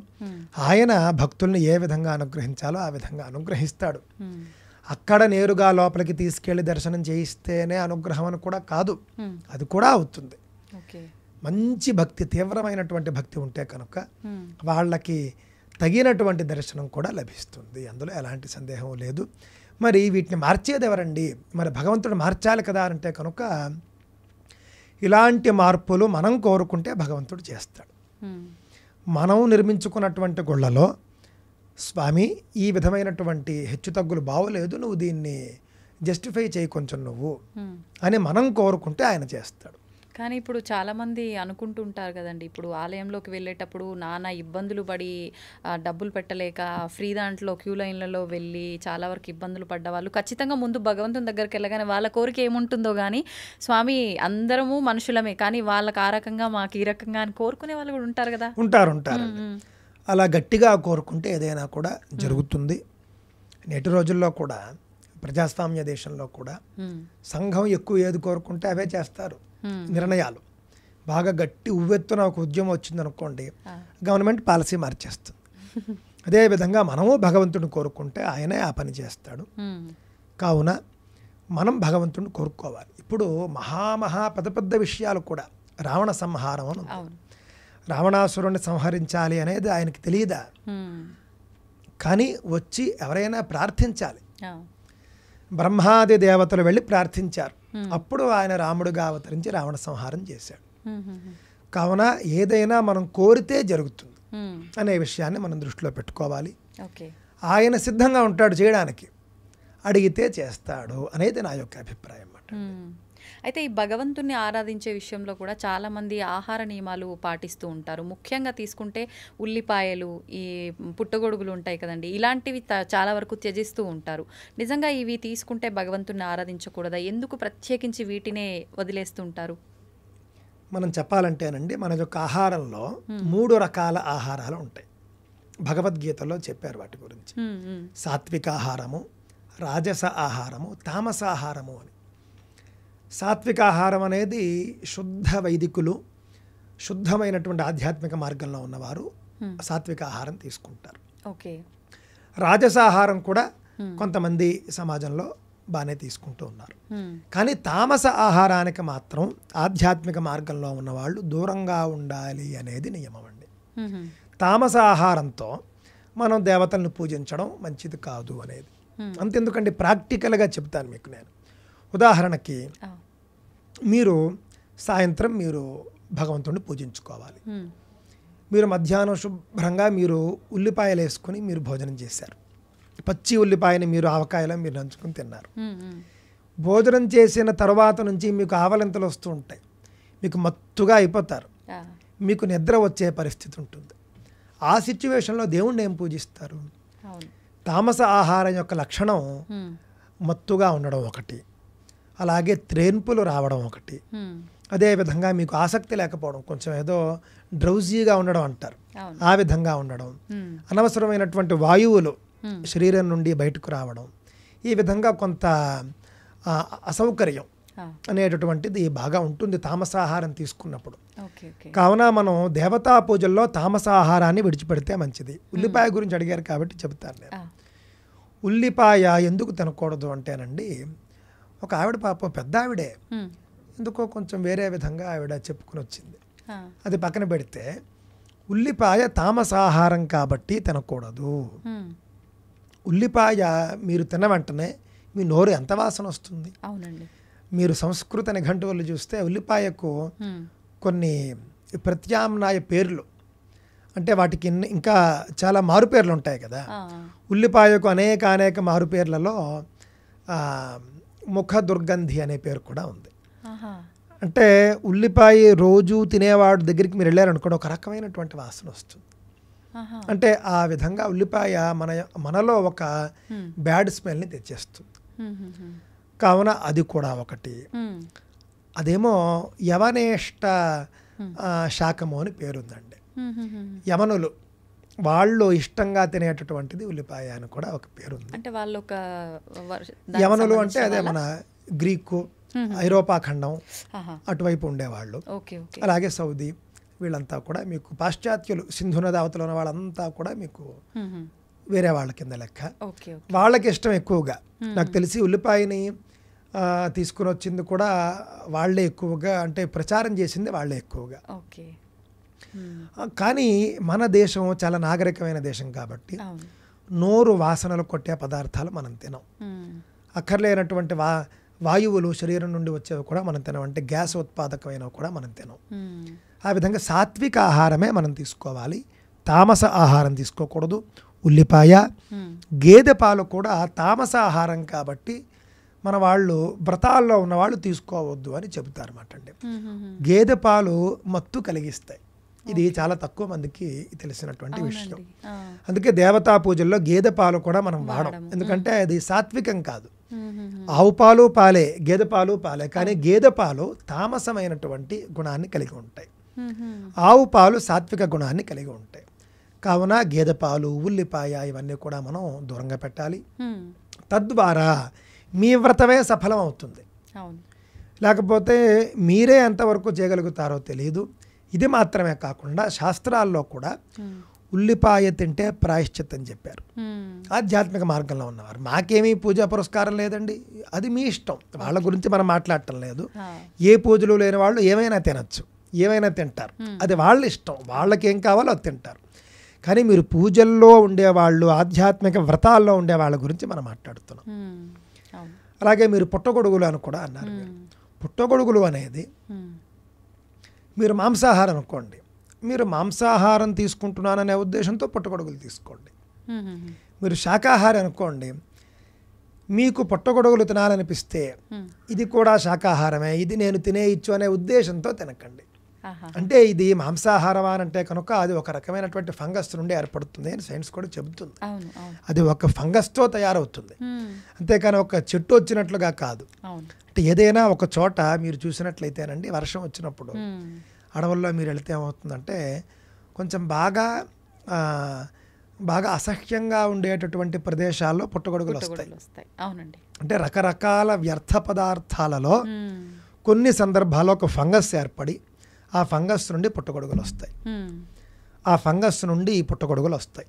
ఆయన భక్తుల్ని ఏ విధంగా అనుగ్రహించాలో ఆ విధంగా అనుగ్రహిస్తాడు. అక్కడ నేరుగా లోపలికి తీసుకెళ్లి దర్శనం చేయిస్తేనే అనుగ్రహం అని కూడా కాదు, అది కూడా అవుతుంది. మంచి భక్తి, తీవ్రమైనటువంటి భక్తి ఉంటే కనుక వాళ్ళకి తగినటువంటి దర్శనం కూడా లభిస్తుంది. అందులో ఎలాంటి సందేహం లేదు. మరి వీటిని మార్చేది ఎవరండి? మరి భగవంతుడు మార్చాలి కదా అంటే కనుక ఇలాంటి మార్పులు మనం కోరుకుంటే భగవంతుడు చేస్తాడు. మనం నిర్మించుకున్నటువంటి గుళ్ళలో స్వామి ఈ విధమైనటువంటి హెచ్చుతగ్గులు బాగోలేదు, నువ్వు దీన్ని జస్టిఫై చేయి కొంచెం నువ్వు అని మనం కోరుకుంటే ఆయన చేస్తాడు. కానీ ఇప్పుడు చాలామంది అనుకుంటుంటారు కదండి, ఇప్పుడు ఆలయంలోకి వెళ్ళేటప్పుడు నానా ఇబ్బందులు పడి డబ్బులు పెట్టలేక ఫ్రీ దాంట్లో క్యూ లైన్లలో వెళ్ళి చాలా వరకు ఇబ్బందులు పడ్డవాళ్ళు ఖచ్చితంగా ముందు భగవంతుని దగ్గరికి వెళ్ళగానే వాళ్ళ కోరిక ఏముంటుందో కానీ స్వామి అందరము మనుషులమే, కానీ వాళ్ళకి ఆ రకంగా మాకు ఈ రకంగా అని కోరుకునే వాళ్ళు కూడా ఉంటారు కదా. ఉంటారు. అలా గట్టిగా కోరుకుంటే ఏదైనా కూడా జరుగుతుంది. నేటి రోజుల్లో కూడా ప్రజాస్వామ్య దేశంలో కూడా సంఘం ఎక్కువ ఏది కోరుకుంటే అవే చేస్తారు నిర్ణయాలు. బాగా గట్టి ఉవ్వెత్తున ఒక ఉద్యమం వచ్చిందనుకోండి, గవర్నమెంట్ పాలసీ మార్చేస్తుంది. అదేవిధంగా మనము భగవంతుడిని కోరుకుంటే ఆయనే ఆ పని చేస్తాడు. కావున మనం భగవంతుడిని కోరుకోవాలి. ఇప్పుడు మహా పెద్ద పెద్ద విషయాలు కూడా రావణ సంహారం అని ఉంది. అవును. రావణాసురుణ్ణి సంహరించాలి అనేది ఆయనకి తెలియదా, కానీ వచ్చి ఎవరైనా ప్రార్థించాలి. బ్రహ్మాది దేవతలు వెళ్ళి ప్రార్థించారు, అప్పుడు ఆయన రాముడుగా అవతరించి రావణ సంహారం చేశాడు. కావున ఏదైనా మనం కోరితే జరుగుతుంది అనే విషయాన్ని మనం దృష్టిలో పెట్టుకోవాలి. ఆయన సిద్ధంగా ఉంటాడు చేయడానికి, అడిగితే చేస్తాడు అనేది నా యొక్క అభిప్రాయం అన్నమాట. అయితే ఈ భగవంతుణ్ణి ఆరాధించే విషయంలో కూడా చాలామంది ఆహార నియమాలు పాటిస్తూ ఉంటారు. ముఖ్యంగా తీసుకుంటే ఉల్లిపాయలు, ఈ పుట్టగొడుగులు ఉంటాయి కదండి, ఇలాంటివి చాలా వరకు త్యజిస్తూ ఉంటారు. నిజంగా ఇవి తీసుకుంటే భగవంతుణ్ణి ఆరాధించకూడదా? ఎందుకు ప్రత్యేకించి వీటినే వదిలేస్తుంటారు? మనం చెప్పాలంటేనండి, మన యొక్క ఆహారంలో 3 రకాల ఆహారాలు ఉంటాయి. భగవద్గీతలో చెప్పారు వాటి గురించి. సాత్విక ఆహారము, రాజస ఆహారము, తామస ఆహారము అని. సాత్విక ఆహారం అనేది శుద్ధ వైదికులు, శుద్ధమైనటువంటి ఆధ్యాత్మిక మార్గంలో ఉన్నవారు సాత్విక ఆహారం తీసుకుంటారు. రాజస ఆహారం కూడా కొంతమంది సమాజంలో బాగానే తీసుకుంటూ ఉన్నారు. కానీ తామస ఆహారానికి మాత్రం ఆధ్యాత్మిక మార్గంలో ఉన్నవాళ్ళు దూరంగా ఉండాలి అనేది నియమం అండి. తామస ఆహారంతో మనం దేవతలను పూజించడం మంచిది కాదు అనేది. అంతెందుకండి, ప్రాక్టికల్గా చెప్తాను మీకు నేను. ఉదాహరణకి మీరు సాయంత్రం మీరు భగవంతుడిని పూజించుకోవాలి. మీరు మధ్యాహ్నం శుభ్రంగా మీరు ఉల్లిపాయలు వేసుకొని మీరు భోజనం చేశారు. పచ్చి ఉల్లిపాయని మీరు ఆవకాయలో మీరు నంచుకొని తిన్నారు. భోజనం చేసిన తర్వాత నుంచి మీకు ఆవలింతలు వస్తూ ఉంటాయి, మీకు మత్తుగా అయిపోతారు, మీకు నిద్ర వచ్చే పరిస్థితి ఉంటుంది. ఆ సిచ్యువేషన్లో దేవుణ్ణి ఏం పూజిస్తారు? తామస ఆహారం యొక్క లక్షణం మత్తుగా ఉండడం ఒకటి, అలాగే త్రేన్పులు రావడం ఒకటి, అదేవిధంగా మీకు ఆసక్తి లేకపోవడం, కొంచెం ఏదో డ్రౌజీగా ఉండడం అంటారు, ఆ విధంగా ఉండడం, అనవసరమైనటువంటి వాయువులు శరీరం నుండి బయటకు రావడం, ఈ విధంగా కొంత అసౌకర్యం అనేటటువంటిది బాగా ఉంటుంది తామసాహారం తీసుకున్నప్పుడు. కావున మనం దేవతా పూజల్లో తామసాహారాన్ని విడిచిపెడితే మంచిది. ఉల్లిపాయ గురించి అడిగారు కాబట్టి చెబుతాను నేను. ఉల్లిపాయ ఎందుకు తినకూడదు అంటేనండి, ఒక ఆవిడ పాపం పెద్ద ఆవిడే, ఎందుకో కొంచెం వేరే విధంగా ఆవిడ చెప్పుకుని వచ్చింది. అది పక్కన పెడితే ఉల్లిపాయ తామసాహారం కాబట్టి తినకూడదు. ఉల్లిపాయ మీరు తిన్న వెంటనే మీ నోరు ఎంత వాసన వస్తుంది. అవునండి. మీరు సంస్కృత నిఘంటువులు చూస్తే ఉల్లిపాయకు కొన్ని ప్రత్యామ్నాయ పేర్లు, అంటే వాటికి ఇంకా చాలా మారుపేర్లు ఉంటాయి కదా. ఉల్లిపాయకు అనేక మారుపేర్లలో ముఖ దుర్గంధి అనే పేరు కూడా ఉంది. అంటే ఉల్లిపాయ రోజు తినేవాడు దగ్గరికి మీరు వెళ్ళారనుకోండి, ఒక రకమైనటువంటి వాసన వస్తుంది. అంటే ఆ విధంగా ఉల్లిపాయ మనలో ఒక బ్యాడ్ స్మెల్ని తెచ్చేస్తుంది. కావున అది కూడా ఒకటి. అదేమో యవనేష్ట శాకము అని పేరుందండి. యవనులు వాళ్ళు ఇష్టంగా తినేటటువంటిది ఉల్లిపాయ అని కూడా ఒక పేరుంది. అంటే వాళ్ళు ఒక యవనులు అంటే అదే మన గ్రీకు, ఐరోపా ఖండం అటువైపు ఉండేవాళ్ళు, అలాగే సౌదీ, వీళ్ళంతా కూడా మీకు పాశ్చాత్యులు, సింధు నది అవతల ఉన్న వాళ్ళంతా కూడా మీకు వేరే వాళ్ళ కింద లెక్క. వాళ్ళకి ఇష్టం ఎక్కువగా. నాకు తెలిసి ఉల్లిపాయని తీసుకుని వచ్చింది కూడా వాళ్ళే ఎక్కువగా, అంటే ప్రచారం చేసింది వాళ్ళే ఎక్కువగా. కానీ మన దేశం చాలా నాగరికమైన దేశం కాబట్టి నోరు వాసనలు కొట్టే పదార్థాలు మనం తినం. అక్కర్లేనటువంటి వాయువులు శరీరం నుండి వచ్చేవి కూడా మనం తినం, అంటే గ్యాస్ ఉత్పాదకమైనవి కూడా మనం తినం. ఆ విధంగా సాత్విక ఆహారమే మనం తీసుకోవాలి, తామస ఆహారం తీసుకోకూడదు. ఉల్లిపాయ, గేదె పాలు కూడా తామస ఆహారం కాబట్టి మన వాళ్ళు వ్రతాల్లో ఉన్నవాళ్ళు తీసుకోవద్దు అని చెబుతారు అన్నమాట అండి. గేదె పాలు మత్తు కలిగిస్తాయి, ఇది చాలా తక్కువ మందికి తెలిసినటువంటి విషయం. అందుకే దేవతా పూజల్లో గేదె పాలు కూడా మనం వాడం, ఎందుకంటే అది సాత్వికం కాదు. ఆవు పాలు పాలే, గేదె పాలు పాలే, కానీ గేదె పాలు తామసమైనటువంటి గుణాన్ని కలిగి ఉంటాయి, ఆవు పాలు సాత్విక గుణాన్ని కలిగి ఉంటాయి. కావున గేదె పాలు, ఉల్లిపాయ ఇవన్నీ కూడా మనం దూరంగా పెట్టాలి. తద్వారా మీ వ్రతమే సఫలం అవుతుంది. లేకపోతే మీరే ఎంతవరకు చేయగలుగుతారో తెలియదు. ఇది మాత్రమే కాకుండా శాస్త్రాల్లో కూడా ఉల్లిపాయ తింటే ప్రాయశ్చిత్తం చెప్పారు. ఆధ్యాత్మిక మార్గంలో ఉన్నవారు, మాకేమీ పూజా పురస్కారం లేదండి, అది మీ ఇష్టం, వాళ్ళ గురించి మనం మాట్లాడటం లేదు. ఏ పూజలు లేని వాళ్ళు ఏమైనా తినచ్చు, ఏమైనా తింటారు, అది వాళ్ళ ఇష్టం, వాళ్ళకి ఏం కావాలో అది తింటారు. కానీ మీరు పూజల్లో ఉండేవాళ్ళు, ఆధ్యాత్మిక వ్రతాల్లో ఉండే వాళ్ళ గురించి మనం మాట్లాడుతున్నాం. అలాగే మీరు పుట్టగొడుగులు అని కూడా అన్నారు. మీరు పుట్టగొడుగులు అనేది మీరు మాంసాహారం అనుకోండి, మీరు మాంసాహారం తీసుకుంటున్నాననే ఉద్దేశంతో పుట్టగొడుగులు తీసుకోండి. మీరు శాకాహారం అనుకోండి, మీకు పుట్టగొడుగులు తినాలనిపిస్తే ఇది కూడా శాకాహారమే, ఇది నేను తినేయచ్చు అనే ఉద్దేశంతో తినకండి. అంటే ఇది మాంసాహారం అని అంటే కనుక అది ఒక రకమైనటువంటి ఫంగస్ నుండి ఏర్పడుతుంది అని సైన్స్ కూడా చెబుతుంది. అది ఒక ఫంగస్తో తయారవుతుంది, అంతేకాని ఒక చెట్టు వచ్చినట్లుగా కాదు. అంటే ఏదైనా ఒక చోట మీరు చూసినట్లయితేనండి, వర్షం వచ్చినప్పుడు అడవుల్లో మీరు వెళితే ఏమవుతుందంటే కొంచెం బాగా అసహ్యంగా ఉండేటటువంటి ప్రదేశాల్లో పుట్టగొడుగులు వస్తాయి. అవునండి. అంటే రకరకాల వ్యర్థ పదార్థాలలో కొన్ని సందర్భాల్లో ఒక ఫంగస్ ఏర్పడి ఆ ఫంగస్ నుండి పుట్టగొడుగులు వస్తాయి, ఆ ఫంగస్ నుండి ఈ పుట్టగొడుగులు వస్తాయి.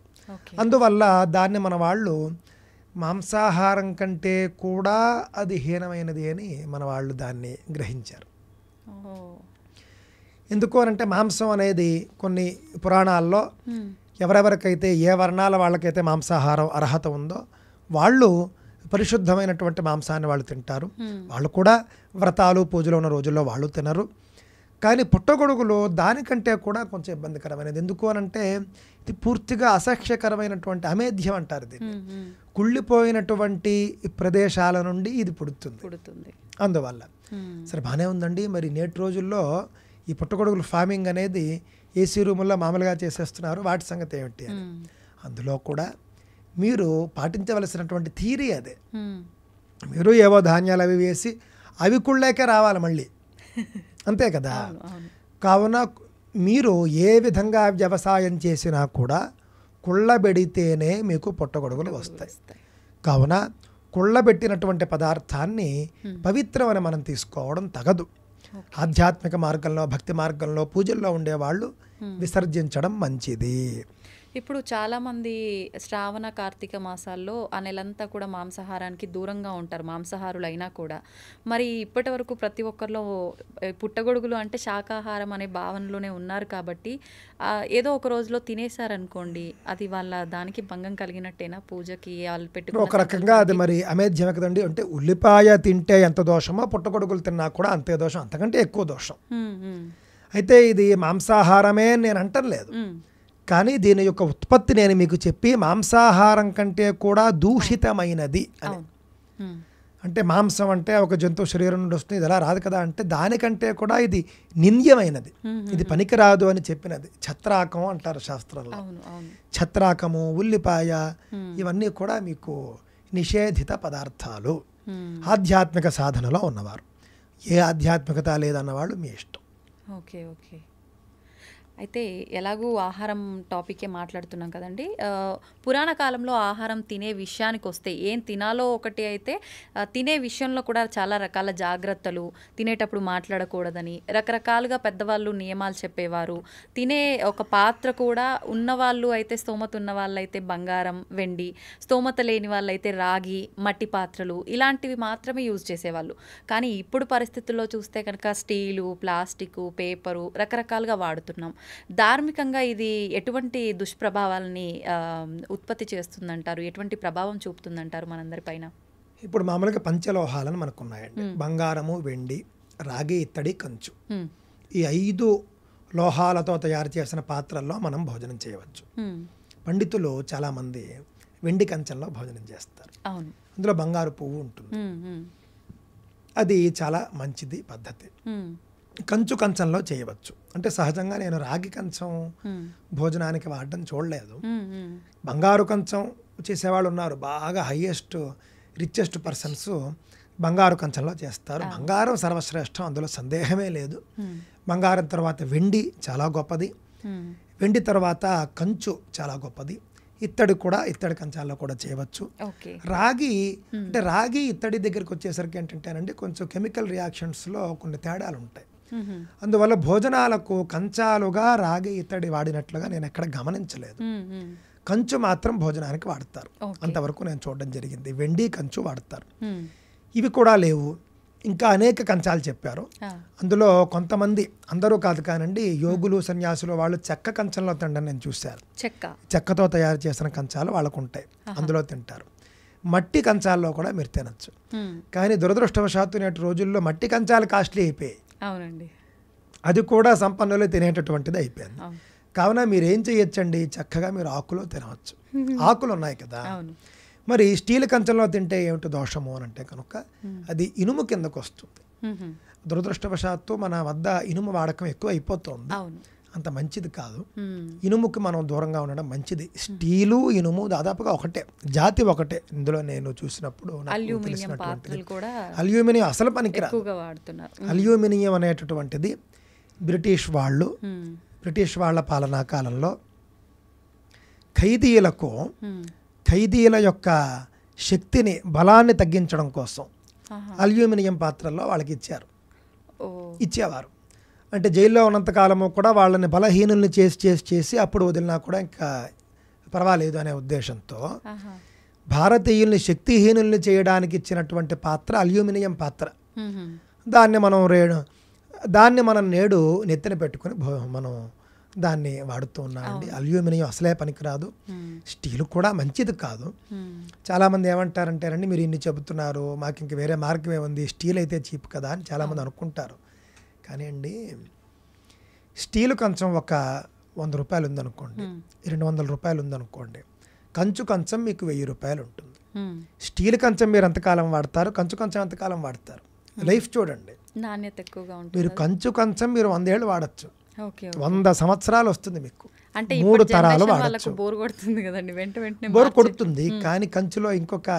అందువల్ల దాన్ని మన వాళ్ళు మాంసాహారం కంటే కూడా అది హీనమైనది అని మన వాళ్ళు దాన్ని గ్రహించారు. ఎందుకు అనంటే మాంసం అనేది కొన్ని పురాణాల్లో ఎవరెవరికైతే ఏ వర్ణాల వాళ్ళకైతే మాంసాహారం అర్హత ఉందో వాళ్ళు పరిశుద్ధమైనటువంటి మాంసాన్ని వాళ్ళు తింటారు. వాళ్ళు కూడా వ్రతాలు పూజలు ఉన్న రోజుల్లో వాళ్ళు తినరు. కానీ పుట్టగొడుగులు దానికంటే కూడా కొంచెం ఇబ్బందికరమైనది. ఎందుకు అనంటే ఇది పూర్తిగా అసహ్యకరమైనటువంటి అమేధ్యం అంటారు దీన్ని. కుళ్ళిపోయినటువంటి ప్రదేశాల నుండి ఇది పుడుతుంది. అందువల్ల సరే బాగానే ఉందండి, మరి నేటి రోజుల్లో ఈ పుట్టగొడుగులు ఫార్మింగ్ అనేది ఏసీ రూముల్లో మామూలుగా చేసేస్తున్నారు, వాటి సంగతి ఏమిటి అని. అందులో కూడా మీరు పాటించవలసినటువంటి థియరీ అదే. మీరు ఏవో ధాన్యాలు అవి వేసి అవి కుళ్ళాకే రావాలి మళ్ళీ, అంతే కదా. కావున మీరు ఏ విధంగా వ్యవసాయం చేసినా కూడా కుళ్ళబెడితేనే మీకు పుట్టగొడుగులు వస్తాయి. కావున కుళ్ళబెట్టినటువంటి పదార్థాన్ని పవిత్రమని మనం తీసుకోవడం తగదు. ఆధ్యాత్మిక మార్గంలో, భక్తి మార్గంలో, పూజల్లో ఉండేవాళ్ళు విసర్జించడం మంచిది. ఇప్పుడు చాలామంది శ్రావణ కార్తీక మాసాల్లో ఆ నెలంతా కూడా మాంసాహారానికి దూరంగా ఉంటారు, మాంసాహారులు అయినా కూడా. మరి ఇప్పటి వరకు ప్రతి ఒక్కరిలో పుట్టగొడుగులు అంటే శాకాహారం అనే భావనలోనే ఉన్నారు కాబట్టి ఏదో ఒక రోజులో తినేశారనుకోండి, అది వాళ్ళ దానికి భంగం కలిగినట్టేనా? పూజకి వాళ్ళు పెట్టుకుని ఒక రకంగా అది మరి అమేధ్యమే కదండి. అంటే ఉల్లిపాయ తింటే ఎంత దోషమో పుట్టగొడుగులు తిన్నా కూడా అంతే దోషం, అంతకంటే ఎక్కువ దోషం. అయితే ఇది మాంసాహారమే నేను అంటం లేదు, కానీ దీని యొక్క ఉత్పత్తి నేను మీకు చెప్పి మాంసాహారం కంటే కూడా దూషితమైనది అని. అంటే మాంసం అంటే ఒక జంతువు శరీరం నుండి వస్తుంది, ఇది ఎలా రాదు కదా అంటే దానికంటే కూడా ఇది నింద్యమైనది, ఇది పనికిరాదు అని చెప్పినది. ఛత్రాకం అంటారు శాస్త్రంలో. ఛత్రాకము, ఉల్లిపాయ ఇవన్నీ కూడా మీకు నిషేధిత పదార్థాలు. ఆధ్యాత్మిక సాధనలో ఉన్నవారు, ఏ ఆధ్యాత్మికత లేదన్నవాళ్ళు మీ ఇష్టం. ఓకే. అయితే ఎలాగూ ఆహారం టాపికే మాట్లాడుతున్నాం కదండి. పురాణ కాలంలో ఆహారం తినే విషయానికి వస్తే ఏం తినాలో ఒకటి అయితే తినే విషయంలో కూడా చాలా రకాల జాగ్రత్తలు, తినేటప్పుడు మాట్లాడకూడదని రకరకాలుగా పెద్దవాళ్ళు నియమాలు చెప్పేవారు. తినే ఒక పాత్ర కూడా ఉన్నవాళ్ళు అయితే, స్తోమత ఉన్న వాళ్ళైతే బంగారం, వెండి, స్తోమత లేని వాళ్ళైతే రాగి, మట్టి పాత్రలు ఇలాంటివి మాత్రమే యూజ్ చేసేవాళ్ళు. కానీ ఇప్పుడు పరిస్థితుల్లో చూస్తే కనుక స్టీలు, ప్లాస్టిక్, పేపరు రకరకాలుగా వాడుతున్నాం. ధార్మికంగా ఇది ఎటువంటి దుష్ప్రభావాలని ఉత్పత్తి చేస్తుందంటారు? ఎటువంటి ప్రభావం చూపుతుందంటారు మనందరిపైన? ఇప్పుడు మామూలుగా పంచలోహాలను మనకున్నాయండి. బంగారము, వెండి, రాగి, ఇత్తడి, కంచు. ఈ 5 లోహాలతో తయారు చేసిన పాత్రల్లో మనం భోజనం చేయవచ్చు. పండితులు చాలామంది వెండి కంచంలో భోజనం చేస్తారు. అందులో బంగారు పువ్వు ఉంటుంది, అది చాలా మంచిది పద్ధతి. కంచు కంచంలో చేయవచ్చు. అంటే సహజంగా నేను రాగి కంచం భోజనానికి వాడడం చూడలేదు. బంగారు కంచం చేసేవాళ్ళు ఉన్నారు, బాగా హైయెస్ట్ రిచెస్ట్ పర్సన్స్ బంగారు కంచంలో చేస్తారు. బంగారం సర్వశ్రేష్టం, అందులో సందేహమే లేదు. బంగారం తర్వాత వెండి చాలా గొప్పది, వెండి తర్వాత కంచు చాలా గొప్పది. ఇత్తడి కూడా, ఇత్తడి కంచాల్లో కూడా చేయవచ్చు. రాగి అంటే రాగి ఇత్తడి దగ్గరికి వచ్చేసరికి ఏంటంటేనండి కొంచెం కెమికల్ రియాక్షన్స్లో కొన్ని తేడాలు ఉంటాయి. అందువల్ల భోజనాలకు కంచాలుగా రాగి ఇత్తడి వాడినట్లుగా నేను ఎక్కడ గమనించలేదు. కంచు మాత్రం భోజనానికి వాడతారు, అంతవరకు నేను చూడడం జరిగింది. వెండి, కంచు వాడతారు. ఇవి కూడా లేవు. ఇంకా అనేక కంచాలు చెప్పారు. అందులో కొంతమంది, అందరూ కాదు కానండి, యోగులు సన్యాసులు వాళ్ళు చెక్క కంచంలో తినడం నేను చూశాను. చెక్కతో తయారు చేసిన కంచాలు వాళ్ళకు ఉంటాయి, అందులో తింటారు. మట్టి కంచాల్లో కూడా మీరు తినచ్చు. కానీ దురదృష్టవశాత్తు నేటి రోజుల్లో మట్టి కంచాలు కాస్ట్లీ అయిపోయాయి. అవునండి, అది కూడా సంపన్నులు తినేటటువంటిది అయిపోయింది. కావున మీరు ఏం చేయొచ్చండి, చక్కగా మీరు ఆకులో తినవచ్చు. ఆకులు ఉన్నాయి కదా, మరి స్టీల్ కంచంలో తింటే ఏమిటి దోషము అని అంటే కనుక అది ఇనుము కిందకు వస్తుంది. దురదృష్టవశాత్తు మన వద్ద ఇనుము వాడకం ఎక్కువ అయిపోతుంది, అంత మంచిది కాదు. ఇనుముకి మనం దూరంగా ఉండడం మంచిది. స్టీలు ఇనుము దాదాపుగా ఒకటే, జాతి ఒకటే. ఇందులో నేను చూసినప్పుడు అల్యూమినియం అసలు పనికిరాదు. అల్యూమినియం అనేటటువంటిది బ్రిటిష్ వాళ్ళ పాలనా కాలంలో ఖైదీల యొక్క శక్తిని, బలాన్ని తగ్గించడం కోసం అల్యూమినియం పాత్రల్లో వాళ్ళకి ఇచ్చేవారు. అంటే జైల్లో ఉన్నంతకాలము కూడా వాళ్ళని బలహీనుల్ని చేసి అప్పుడు వదిలినా కూడా ఇంకా పర్వాలేదు అనే ఉద్దేశంతో భారతీయుల్ని శక్తిహీనుల్ని చేయడానికి ఇచ్చినటువంటి పాత్ర అల్యూమినియం పాత్ర. దాన్ని మనం నేడు నెత్తిన పెట్టుకుని మనం దాన్ని వాడుతూ ఉన్నామండి. అల్యూమినియం అసలే పనికిరాదు, స్టీల్ కూడా మంచిది కాదు. చాలామంది ఏమంటారంటేనండి, మీరు ఇన్ని చెబుతున్నారు, మాకు ఇంక వేరే మార్గమే ఉంది, స్టీల్ అయితే చీప్ కదా అని చాలామంది అనుకుంటారు. కానీ అండి, స్టీల్ కంచం ఒక 100 రూపాయలు ఉందనుకోండి, 200 రూపాయలు ఉందనుకోండి, కంచు కంచం మీకు 1000 రూపాయలు ఉంటుంది. స్టీల్ కంచం మీరు ఎంతకాలం వాడతారు, కంచు కంచం ఎంతకాలం వాడతారు, లైఫ్ చూడండి. నాణ్యత ఎక్కువగా ఉంటుంది. మీరు కంచు కంచం మీరు 100 ఏళ్ళు వాడచ్చు, 100 సంవత్సరాలు వస్తుంది మీకు, 3 తరాలు వాడచ్చు. బోర్ కొడుతుంది. కానీ కంచులో ఇంకొక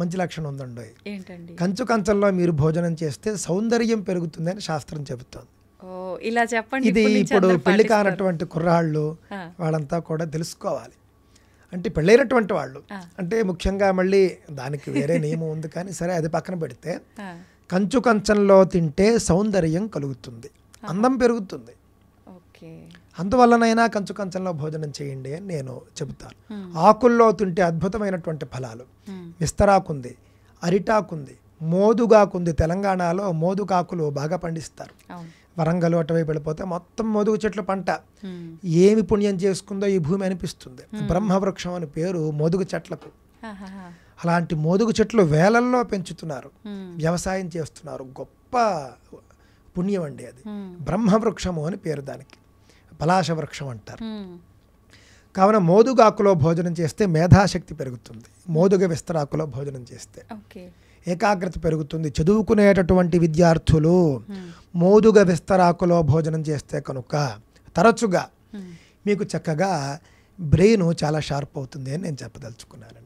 మంచి లక్షణం ఉందండి. కంచు కంచంలో మీరు భోజనం చేస్తే సౌందర్యం పెరుగుతుంది అని శాస్త్రం చెబుతోంది. ఇలా చెప్పండి. ఇది ఇప్పుడు పెళ్లి కానటువంటి కుర్రాళ్ళు వాళ్ళంతా కూడా తెలుసుకోవాలి. అంటే పెళ్ళైనటువంటి వాళ్ళు అంటే ముఖ్యంగా, మళ్ళీ దానికి వేరే నియమం ఉంది కానీ సరే, అది పక్కన పెడితే కంచు కంచంలో తింటే సౌందర్యం కలుగుతుంది, అందం పెరుగుతుంది. అందువల్లనైనా కంచు కంచంలో భోజనం చేయండి అని నేను చెబుతాను. ఆకుల్లో తింటే అద్భుతమైనటువంటి ఫలాలు. విస్తరాకుంది, అరిటాకుంది, మోదుగాకుంది. తెలంగాణలో మోదుగాకులు బాగా పండిస్తారు. వరంగల్ అటువైపు వెళ్ళిపోతే మొత్తం మోదుగు చెట్ల పంట. ఏమి పుణ్యం చేసుకుందో ఈ భూమి అనిపిస్తుంది. బ్రహ్మవృక్షం అని పేరు మోదుగు చెట్లకు. అలాంటి మోదుగు చెట్లు వేలల్లో పెంచుతున్నారు, వ్యవసాయం చేస్తున్నారు. గొప్ప పుణ్యం అండి అది. బ్రహ్మవృక్షము అని పేరు దానికి, పలాశ వృక్షం అంటారు. కావున మోదుగాకులో భోజనం చేస్తే మేధాశక్తి పెరుగుతుంది. మోదుగ విస్తరాకులో భోజనం చేస్తే ఏకాగ్రత పెరుగుతుంది. చదువుకునేటటువంటి విద్యార్థులు మోదుగ విస్తరాకులో భోజనం చేస్తే కనుక తరచుగా మీకు చక్కగా బ్రెయిన్ చాలా షార్ప్ అవుతుంది అని నేను చెప్పదలుచుకున్నానండి.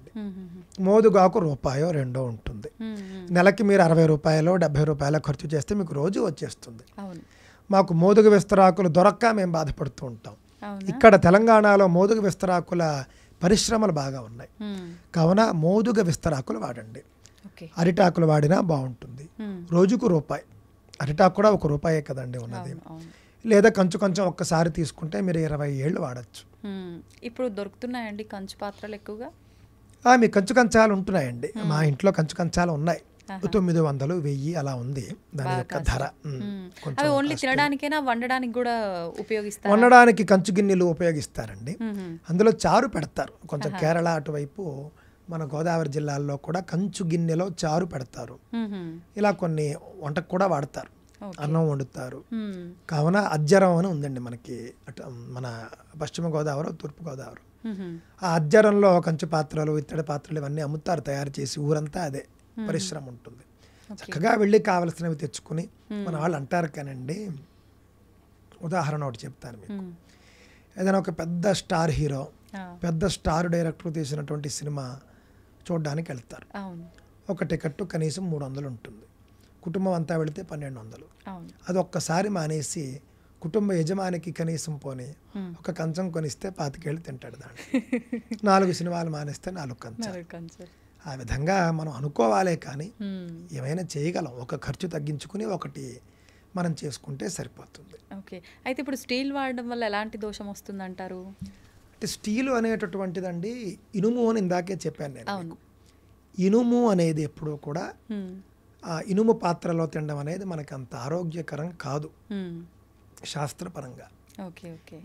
మోదుగాకు ₹1-2 ఉంటుంది. నెలకి మీరు 60 రూపాయలు 70 రూపాయల ఖర్చు చేస్తే మీకు రోజు వచ్చేస్తుంది. మాకు మోదుగ విస్తరాకులు దొరక్క మేము బాధపడుతూ ఉంటాం. ఇక్కడ తెలంగాణలో మోదుగ విస్తరాకుల పరిశ్రమలు బాగా ఉన్నాయి. కావున మోదుగ విస్తరాకులు వాడండి. అరిటాకులు వాడినా బాగుంటుంది. రోజుకు ₹1. అరిటాకు కూడా ₹1 కదండి ఉన్నది. లేదా కంచు కొంచెం ఒక్కసారి తీసుకుంటే మీరు 20 ఏళ్ళు వాడచ్చు. ఇప్పుడు దొరుకుతున్నాయండి కంచు పాత్రలు ఎక్కువగా? మీ కంచు కంచాలు ఉంటున్నాయండి. మా ఇంట్లో కంచు కంచాలు ఉన్నాయి. 900, 1000 అలా ఉంది దాని యొక్క ధర. ఓన్లీ తినడానికైనా వండడానికి కూడా ఉపయోగిస్తారు? వండడానికి కంచు గిన్నెలు ఉపయోగిస్తారండి. అందులో చారు పెడతారు. కొంచెం కేరళ అటువైపు మన గోదావరి జిల్లాల్లో కూడా కంచు గిన్నెలో చారు పెడతారు. ఇలా కొన్ని వంటకు కూడా వాడతారు, అన్నం వండుతారు. కావున అజ్జరం అని ఉందండి మనకి, మన పశ్చిమ గోదావరి, తూర్పు గోదావరి. ఆ అజ్జరంలో కంచు పాత్రలు, ఇత్తడి పాత్రలు ఇవన్నీ అమ్ముతారు తయారు చేసి. ఊరంతా అదే పరిశ్రమ ఉంటుంది. చక్కగా వెళ్ళి కావలసినవి తెచ్చుకుని, మన వాళ్ళు అంటారు కానండి, ఉదాహరణ ఒకటి చెప్తాను మీకు. ఏదైనా ఒక పెద్ద స్టార్ హీరో, పెద్ద స్టార్ డైరెక్టర్ తీసినటువంటి సినిమా చూడడానికి వెళ్తారు. ఒక టికెట్ కనీసం 300 ఉంటుంది. కుటుంబం అంతా వెళితే 1200. అది ఒక్కసారి మానేసి కుటుంబ యజమానికి కనీసం పోని ఒక కంచం కొనిస్తే 25 ఏళ్ళు తింటాడు దాన్ని. 4 సినిమాలు మానేస్తే 4 కంచాలు. ఆ విధంగా మనం అనుకోవాలే కానీ ఏమైనా చేయగలం. ఒక ఖర్చు తగ్గించుకుని ఒకటి మనం చేసుకుంటే సరిపోతుంది. ఓకే. అయితే ఇప్పుడు స్టీల్ వాడడం వల్ల ఎలాంటి దోషం వస్తుందంటారు? అంటే స్టీలు అనేటటువంటిదండి, ఇనుము అని ఇందాకే చెప్పాను నేను. ఇనుము అనేది ఎప్పుడూ కూడా ఇనుము పాత్రలో తినడం అనేది మనకు అంత ఆరోగ్యకరం కాదు శాస్త్రపరంగా.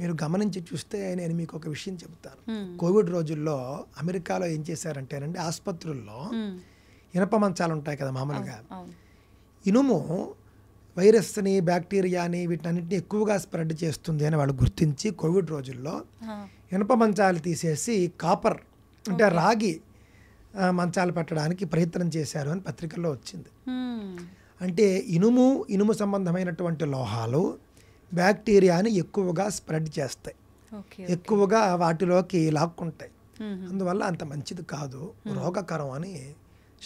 మీరు గమనించి చూస్తే నేను మీకు ఒక విషయం చెబుతాను. కోవిడ్ రోజుల్లో అమెరికాలో ఏం చేశారంటేనండి, ఆసుపత్రుల్లో ఇనప మంచాలు ఉంటాయి కదా మామూలుగా, ఇనుము వైరస్ని బ్యాక్టీరియాని వీటన్నిటిని ఎక్కువగా స్ప్రెడ్ చేస్తుంది అని వాళ్ళు గుర్తించి కోవిడ్ రోజుల్లో ఇనప మంచాలు తీసేసి కాపర్ అంటే రాగి మంచాలు పెట్టడానికి ప్రయత్నం చేశారు అని పత్రికల్లో వచ్చింది. అంటే ఇనుము సంబంధమైనటువంటి లోహాలు బ్యాక్టీరియాని ఎక్కువగా స్ప్రెడ్ చేస్తాయి, ఎక్కువగా వాటిలోకి లాక్కుంటాయి. అందువల్ల అంత మంచిది కాదు, రోగకరం అని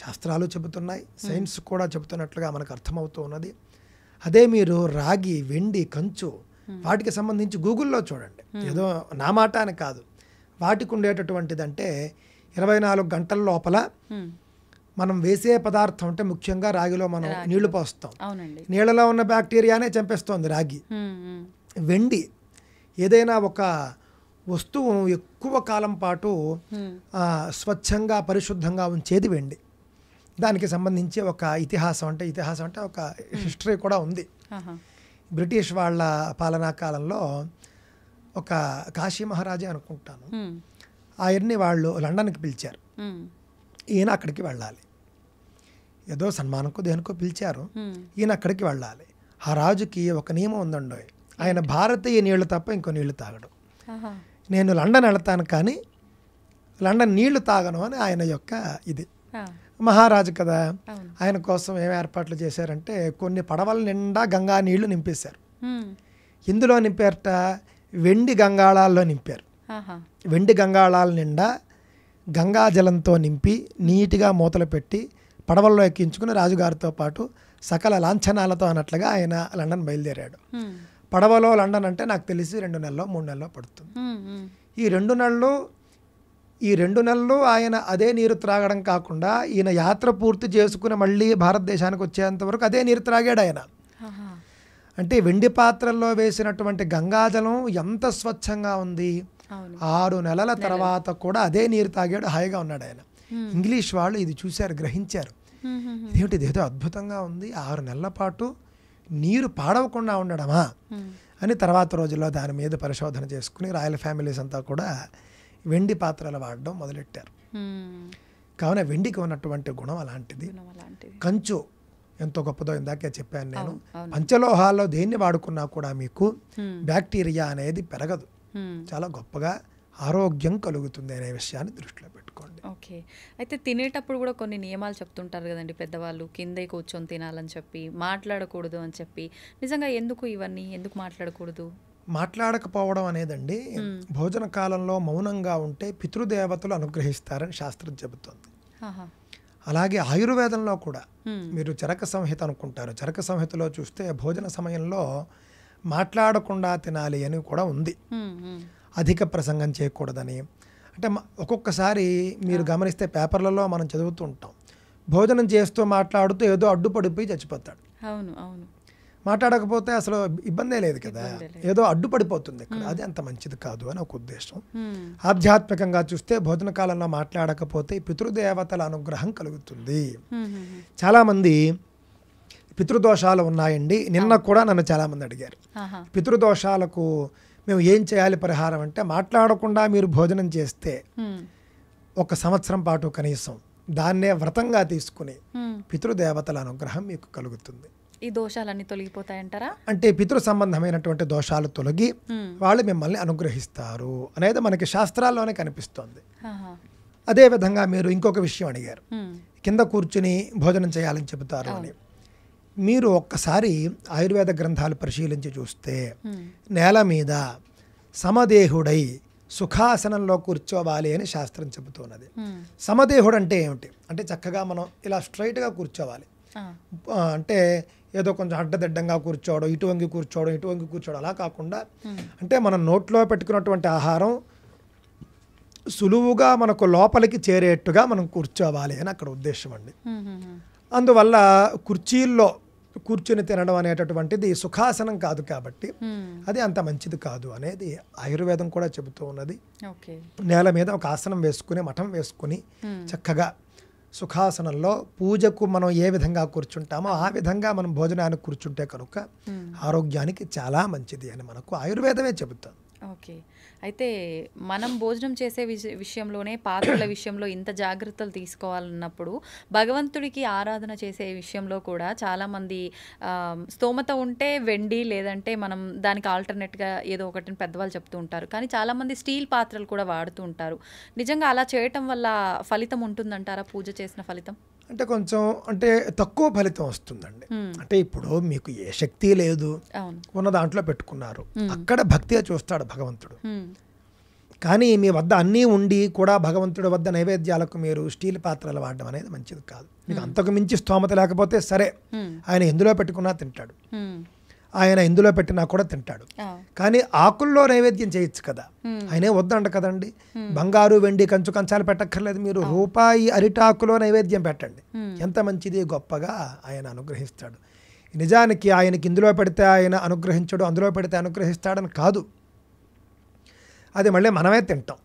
శాస్త్రాలు చెబుతున్నాయి, సైన్స్ కూడా చెబుతున్నట్లుగా మనకు అర్థమవుతూ ఉన్నది. అదే మీరు రాగి, వెండి, కంచు వాటికి సంబంధించి గూగుల్లో చూడండి. ఏదో నా మాట అని కాదు, వాటికి ఉండేటటువంటిదంటే 24 గంటల లోపల మనం వేసే పదార్థం అంటే ముఖ్యంగా రాగిలో మనం నీళ్లు పోస్తాం, నీళ్ళలో ఉన్న బ్యాక్టీరియానే చంపేస్తోంది రాగి. వెండి ఏదైనా ఒక వస్తువు ఎక్కువ కాలం పాటు స్వచ్ఛంగా పరిశుద్ధంగా ఉంచేది వెండి. దానికి సంబంధించి ఒక ఇతిహాసం అంటే ఒక హిస్టరీ కూడా ఉంది. బ్రిటిష్ వాళ్ళ పాలనా కాలంలో ఒక కాశీ మహారాజే అనుకుంటాను, ఆయన్ని వాళ్ళు లండన్కి పిలిచారు. ఈయన అక్కడికి వెళ్ళాలి, ఏదో సన్మానంకో దేనికో పిలిచారు, ఈయన అక్కడికి వెళ్ళాలి. ఆ రాజుకి ఒక నియమం ఉందండి, ఆయన భారతీయ నీళ్లు తప్ప ఇంకో నీళ్లు తాగడు. నేను లండన్ వెళ్తాను కానీ లండన్ నీళ్లు తాగను అని ఆయన యొక్క ఇది. మహారాజు కదా, ఆయన కోసం ఏం ఏర్పాట్లు చేశారంటే కొన్ని పడవల నిండా గంగా నీళ్లు నింపేశారు. ఇందులో నింపారట, వెండి గంగాళాల్లో నింపారు. వెండి గంగాళాల నిండా గంగా జలంతో నింపి నీట్గా మూతలు పెట్టి పడవల్లో ఎక్కించుకుని రాజుగారితో పాటు సకల లాంఛనాలతో అన్నట్లుగా ఆయన లండన్ బయలుదేరాడు. పడవలో లండన్ అంటే నాకు తెలిసి 2 నెలలో 3 నెలలో పడుతుంది. ఈ రెండు నెలలు ఆయన అదే నీరు త్రాగడం కాకుండా ఈయన యాత్ర పూర్తి చేసుకుని మళ్ళీ భారతదేశానికి వచ్చేంత వరకు అదే నీరు త్రాగాడు ఆయన. అంటే వెండి పాత్రల్లో వేసినటువంటి గంగాజలం ఎంత స్వచ్ఛంగా ఉంది. 6 నెలల తర్వాత కూడా అదే నీరు తాగాడు, హాయిగా ఉన్నాడు ఆయన. ఇంగ్లీష్ వాళ్ళు ఇది చూశారు, గ్రహించారు, ఇదేదో అద్భుతంగా ఉంది, 6 నెలల పాటు నీరు పాడవకుండా ఉండడమా అని తర్వాత రోజుల్లో దాని మీద పరిశోధన చేసుకుని రాయల్ ఫ్యామిలీస్ అంతా కూడా వెండి పాత్రలు వాడడం మొదలెట్టారు. కావున వెండికి ఉన్నటువంటి గుణం అలాంటిది. కంచు ఎంతో గొప్పదో ఇందాకే చెప్పాను నేను. పంచలోహాల్లో దేన్ని వాడుకున్నా కూడా మీకు బ్యాక్టీరియా అనేది పెరగదు, చాలా గొప్పగా ఆరోగ్యం కలుగుతుంది అనే విషయాన్ని దృష్టిలో పెట్టుకోండి. ఓకే, అయితే తినేటప్పుడు కూడా కొన్ని నియమాలు చెప్తుంటారు కదండి పెద్దవాళ్ళు, కిందే కూర్చొని తినాలని చెప్పి, మాట్లాడకూడదు అని చెప్పి. నిజంగా ఎందుకు మాట్లాడకూడదు? మాట్లాడకపోవడం అనేదండి, భోజన కాలంలో మౌనంగా ఉంటే పితృదేవతలు అనుగ్రహిస్తారని శాస్త్రం చెబుతుంది. అలాగే ఆయుర్వేదంలో కూడా మీరు చరక సంహిత అనుకుంటారు, చరక సంహితలో చూస్తే భోజన సమయంలో మాట్లాడకుండా తినాలి అని కూడా ఉంది. అధిక ప్రసంగం చేయకూడదని. అంటే ఒక్కొక్కసారి మీరు గమనిస్తే పేపర్లలో మనం చదువుతూ ఉంటాం, భోజనం చేస్తూ మాట్లాడుతూ ఏదో అడ్డుపడిపోయి చచ్చిపోతాడు. మాట్లాడకపోతే అసలు ఇబ్బందే లేదు కదా, ఏదో అడ్డుపడిపోతుంది ఇక్కడ, అది అంత మంచిది కాదు అని ఒక ఉద్దేశం. ఆధ్యాత్మికంగా చూస్తే భోజన కాలంలో మాట్లాడకపోతే పితృదేవతల అనుగ్రహం కలుగుతుంది. చాలామంది పితృదోషాలు ఉన్నాయండి, నిన్న కూడా నన్ను చాలామంది అడిగారు, పితృదోషాలకు మేము ఏం చేయాలి పరిహారం అంటే, మాట్లాడకుండా మీరు భోజనం చేస్తే 1 సంవత్సరం పాటు కనీసం దాన్నే వ్రతంగా తీసుకుని పితృదేవతల అనుగ్రహం మీకు కలుగుతుంది. ఈ దోషాలన్నీ తొలగిపోతాయంటారా? అంటే పితృ సంబంధమైనటువంటి దోషాలు తొలగి వాళ్ళు మిమ్మల్ని అనుగ్రహిస్తారు అనేది మనకి శాస్త్రాల్లోనే కనిపిస్తోంది. అదేవిధంగా మీరు ఇంకొక విషయం అడిగారు, కింద కూర్చుని భోజనం చేయాలని చెబుతారు అని. మీరు ఒక్కసారి ఆయుర్వేద గ్రంథాలు పరిశీలించి చూస్తే నేల మీద సమదేహుడై సుఖాసనంలో కూర్చోవాలి అని శాస్త్రం చెబుతున్నది. సమదేహుడు అంటే ఏమిటి అంటే, చక్కగా మనం ఇలా స్ట్రైట్గా కూర్చోవాలి. అంటే ఏదో కొంచెం అడ్డదిడ్డంగా కూర్చోవడం, ఇటు వంగి కూర్చోవడం అలా కాకుండా, అంటే మనం నోట్లో పెట్టుకున్నటువంటి ఆహారం సులువుగా మనకు లోపలికి చేరేట్టుగా మనం కూర్చోవాలి అని అక్కడ ఉద్దేశం అండి. అందువల్ల కుర్చీల్లో కూర్చుని తినడం అనేటటువంటిది సుఖాసనం కాదు కాబట్టి అది అంత మంచిది కాదు అనేది ఆయుర్వేదం కూడా చెబుతూ ఉన్నది. నేల మీద ఒక ఆసనం వేసుకుని, మఠం వేసుకుని చక్కగా సుఖాసనంలో పూజకు మనం ఏ విధంగా కూర్చుంటామో ఆ విధంగా మనం భోజనానికి కూర్చుంటే కనుక ఆరోగ్యానికి చాలా మంచిది అని మనకు ఆయుర్వేదమే చెబుతుంది. ఓకే. అయితే మనం భోజనం చేసే విషయంలోనే పాత్రల విషయంలో ఇంత జాగ్రత్తలు తీసుకోవాలన్నప్పుడు భగవంతుడికి ఆరాధన చేసే విషయంలో కూడా చాలామంది స్తోమత ఉంటే వెండి, లేదంటే మనం దానికి ఆల్టర్నేట్గా ఏదో ఒకటిని పెద్దవాళ్ళు చెప్తూ ఉంటారు. కానీ చాలామంది స్టీల్ పాత్రలు కూడా వాడుతూ ఉంటారు. నిజంగా అలా చేయటం వల్ల ఫలితం ఉంటుందంటారా? పూజ చేసిన ఫలితం అంటే కొంచెం అంటే తక్కువ ఫలితం వస్తుందండి. అంటే ఇప్పుడు మీకు ఏ శక్తి లేదు, ఉన్న దాంట్లో పెట్టుకున్నారు, అక్కడ భక్తిగా చూస్తాడు భగవంతుడు. కానీ మీ వద్ద అన్నీ ఉండి కూడా భగవంతుడి వద్ద నైవేద్యాలకు మీరు స్టీల్ పాత్రలు వాడడం అనేది మంచిది కాదు. మీకు అంతకు మించి స్తోమత లేకపోతే సరే, ఆయన ఎందులో పెట్టుకున్నా తింటాడు, ఆయన ఎందులో పెట్టినా కూడా తింటాడు. కానీ ఆకుల్లో నైవేద్యం చేయొచ్చు కదా, ఆయనే వద్దంట కదండి. బంగారు వెండి కంచు కంచాలు పెట్టక్కర్లేదు, మీరు రూపాయి అరిటాకులో నైవేద్యం పెట్టండి, ఎంత మంచిది, గొప్పగా ఆయన అనుగ్రహిస్తాడు. నిజానికి ఆయనకి ఇందులో పెడితే ఆయన అనుగ్రహించడు, అందులో పెడితే అనుగ్రహిస్తాడని కాదు, అది మళ్ళీ మనమే తింటాం.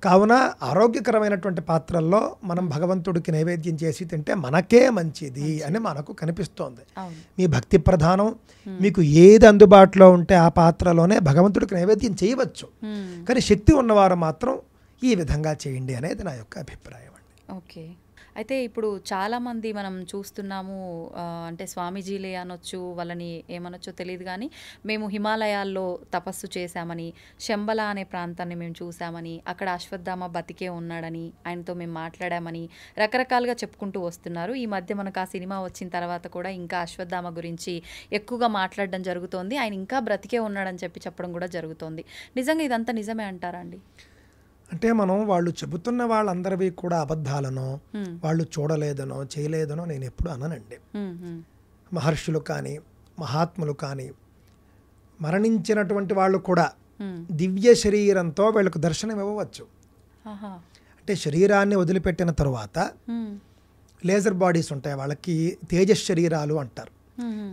కావున ఆరోగ్యకరమైనటువంటి పాత్రల్లో మనం భగవంతుడికి నైవేద్యం చేసి తింటే మనకే మంచిది అని మనకు కనిపిస్తోంది. మీ భక్తి ప్రధానం, మీకు ఏది అందుబాటులో ఉంటే ఆ పాత్రలోనే భగవంతుడికి నైవేద్యం చేయవచ్చు. కానీ శక్తి ఉన్నవారు మాత్రం ఈ విధంగా చేయండి అనేది నా యొక్క అభిప్రాయం అండి. ఓకే. అయితే ఇప్పుడు చాలామంది మనం చూస్తున్నాము, అంటే స్వామీజీలే అనొచ్చు, వాళ్ళని ఏమనొచ్చో తెలియదు, కానీ మేము హిమాలయాల్లో తపస్సు చేశామని, శంబల అనే ప్రాంతాన్ని మేము చూసామని, అక్కడ అశ్వత్థామ బతికే ఉన్నాడని, ఆయనతో మేము మాట్లాడామని రకరకాలుగా చెప్పుకుంటూ వస్తున్నారు. ఈ మధ్య మనకు ఆ సినిమా వచ్చిన తర్వాత కూడా ఇంకా అశ్వత్థామ గురించి ఎక్కువగా మాట్లాడడం జరుగుతోంది. ఆయన ఇంకా బ్రతికే ఉన్నాడని చెప్పడం కూడా జరుగుతోంది. నిజంగా ఇదంతా నిజమే అంటారా అండి? అంటే మనం వాళ్ళు చెబుతున్న వాళ్ళందరివి కూడా అబద్ధాలనో, వాళ్ళు చూడలేదనో చేయలేదనో నేను ఎప్పుడు అననండి. మహర్షులు కానీ మహాత్ములు కానీ మరణించినటువంటి వాళ్ళు కూడా దివ్య శరీరంతో వీళ్ళకు దర్శనం ఇవ్వవచ్చు. అంటే శరీరాన్ని వదిలిపెట్టిన తరువాత లేజర్ బాడీస్ ఉంటాయి, వాళ్ళకి తేజస్ శరీరాలు అంటారు,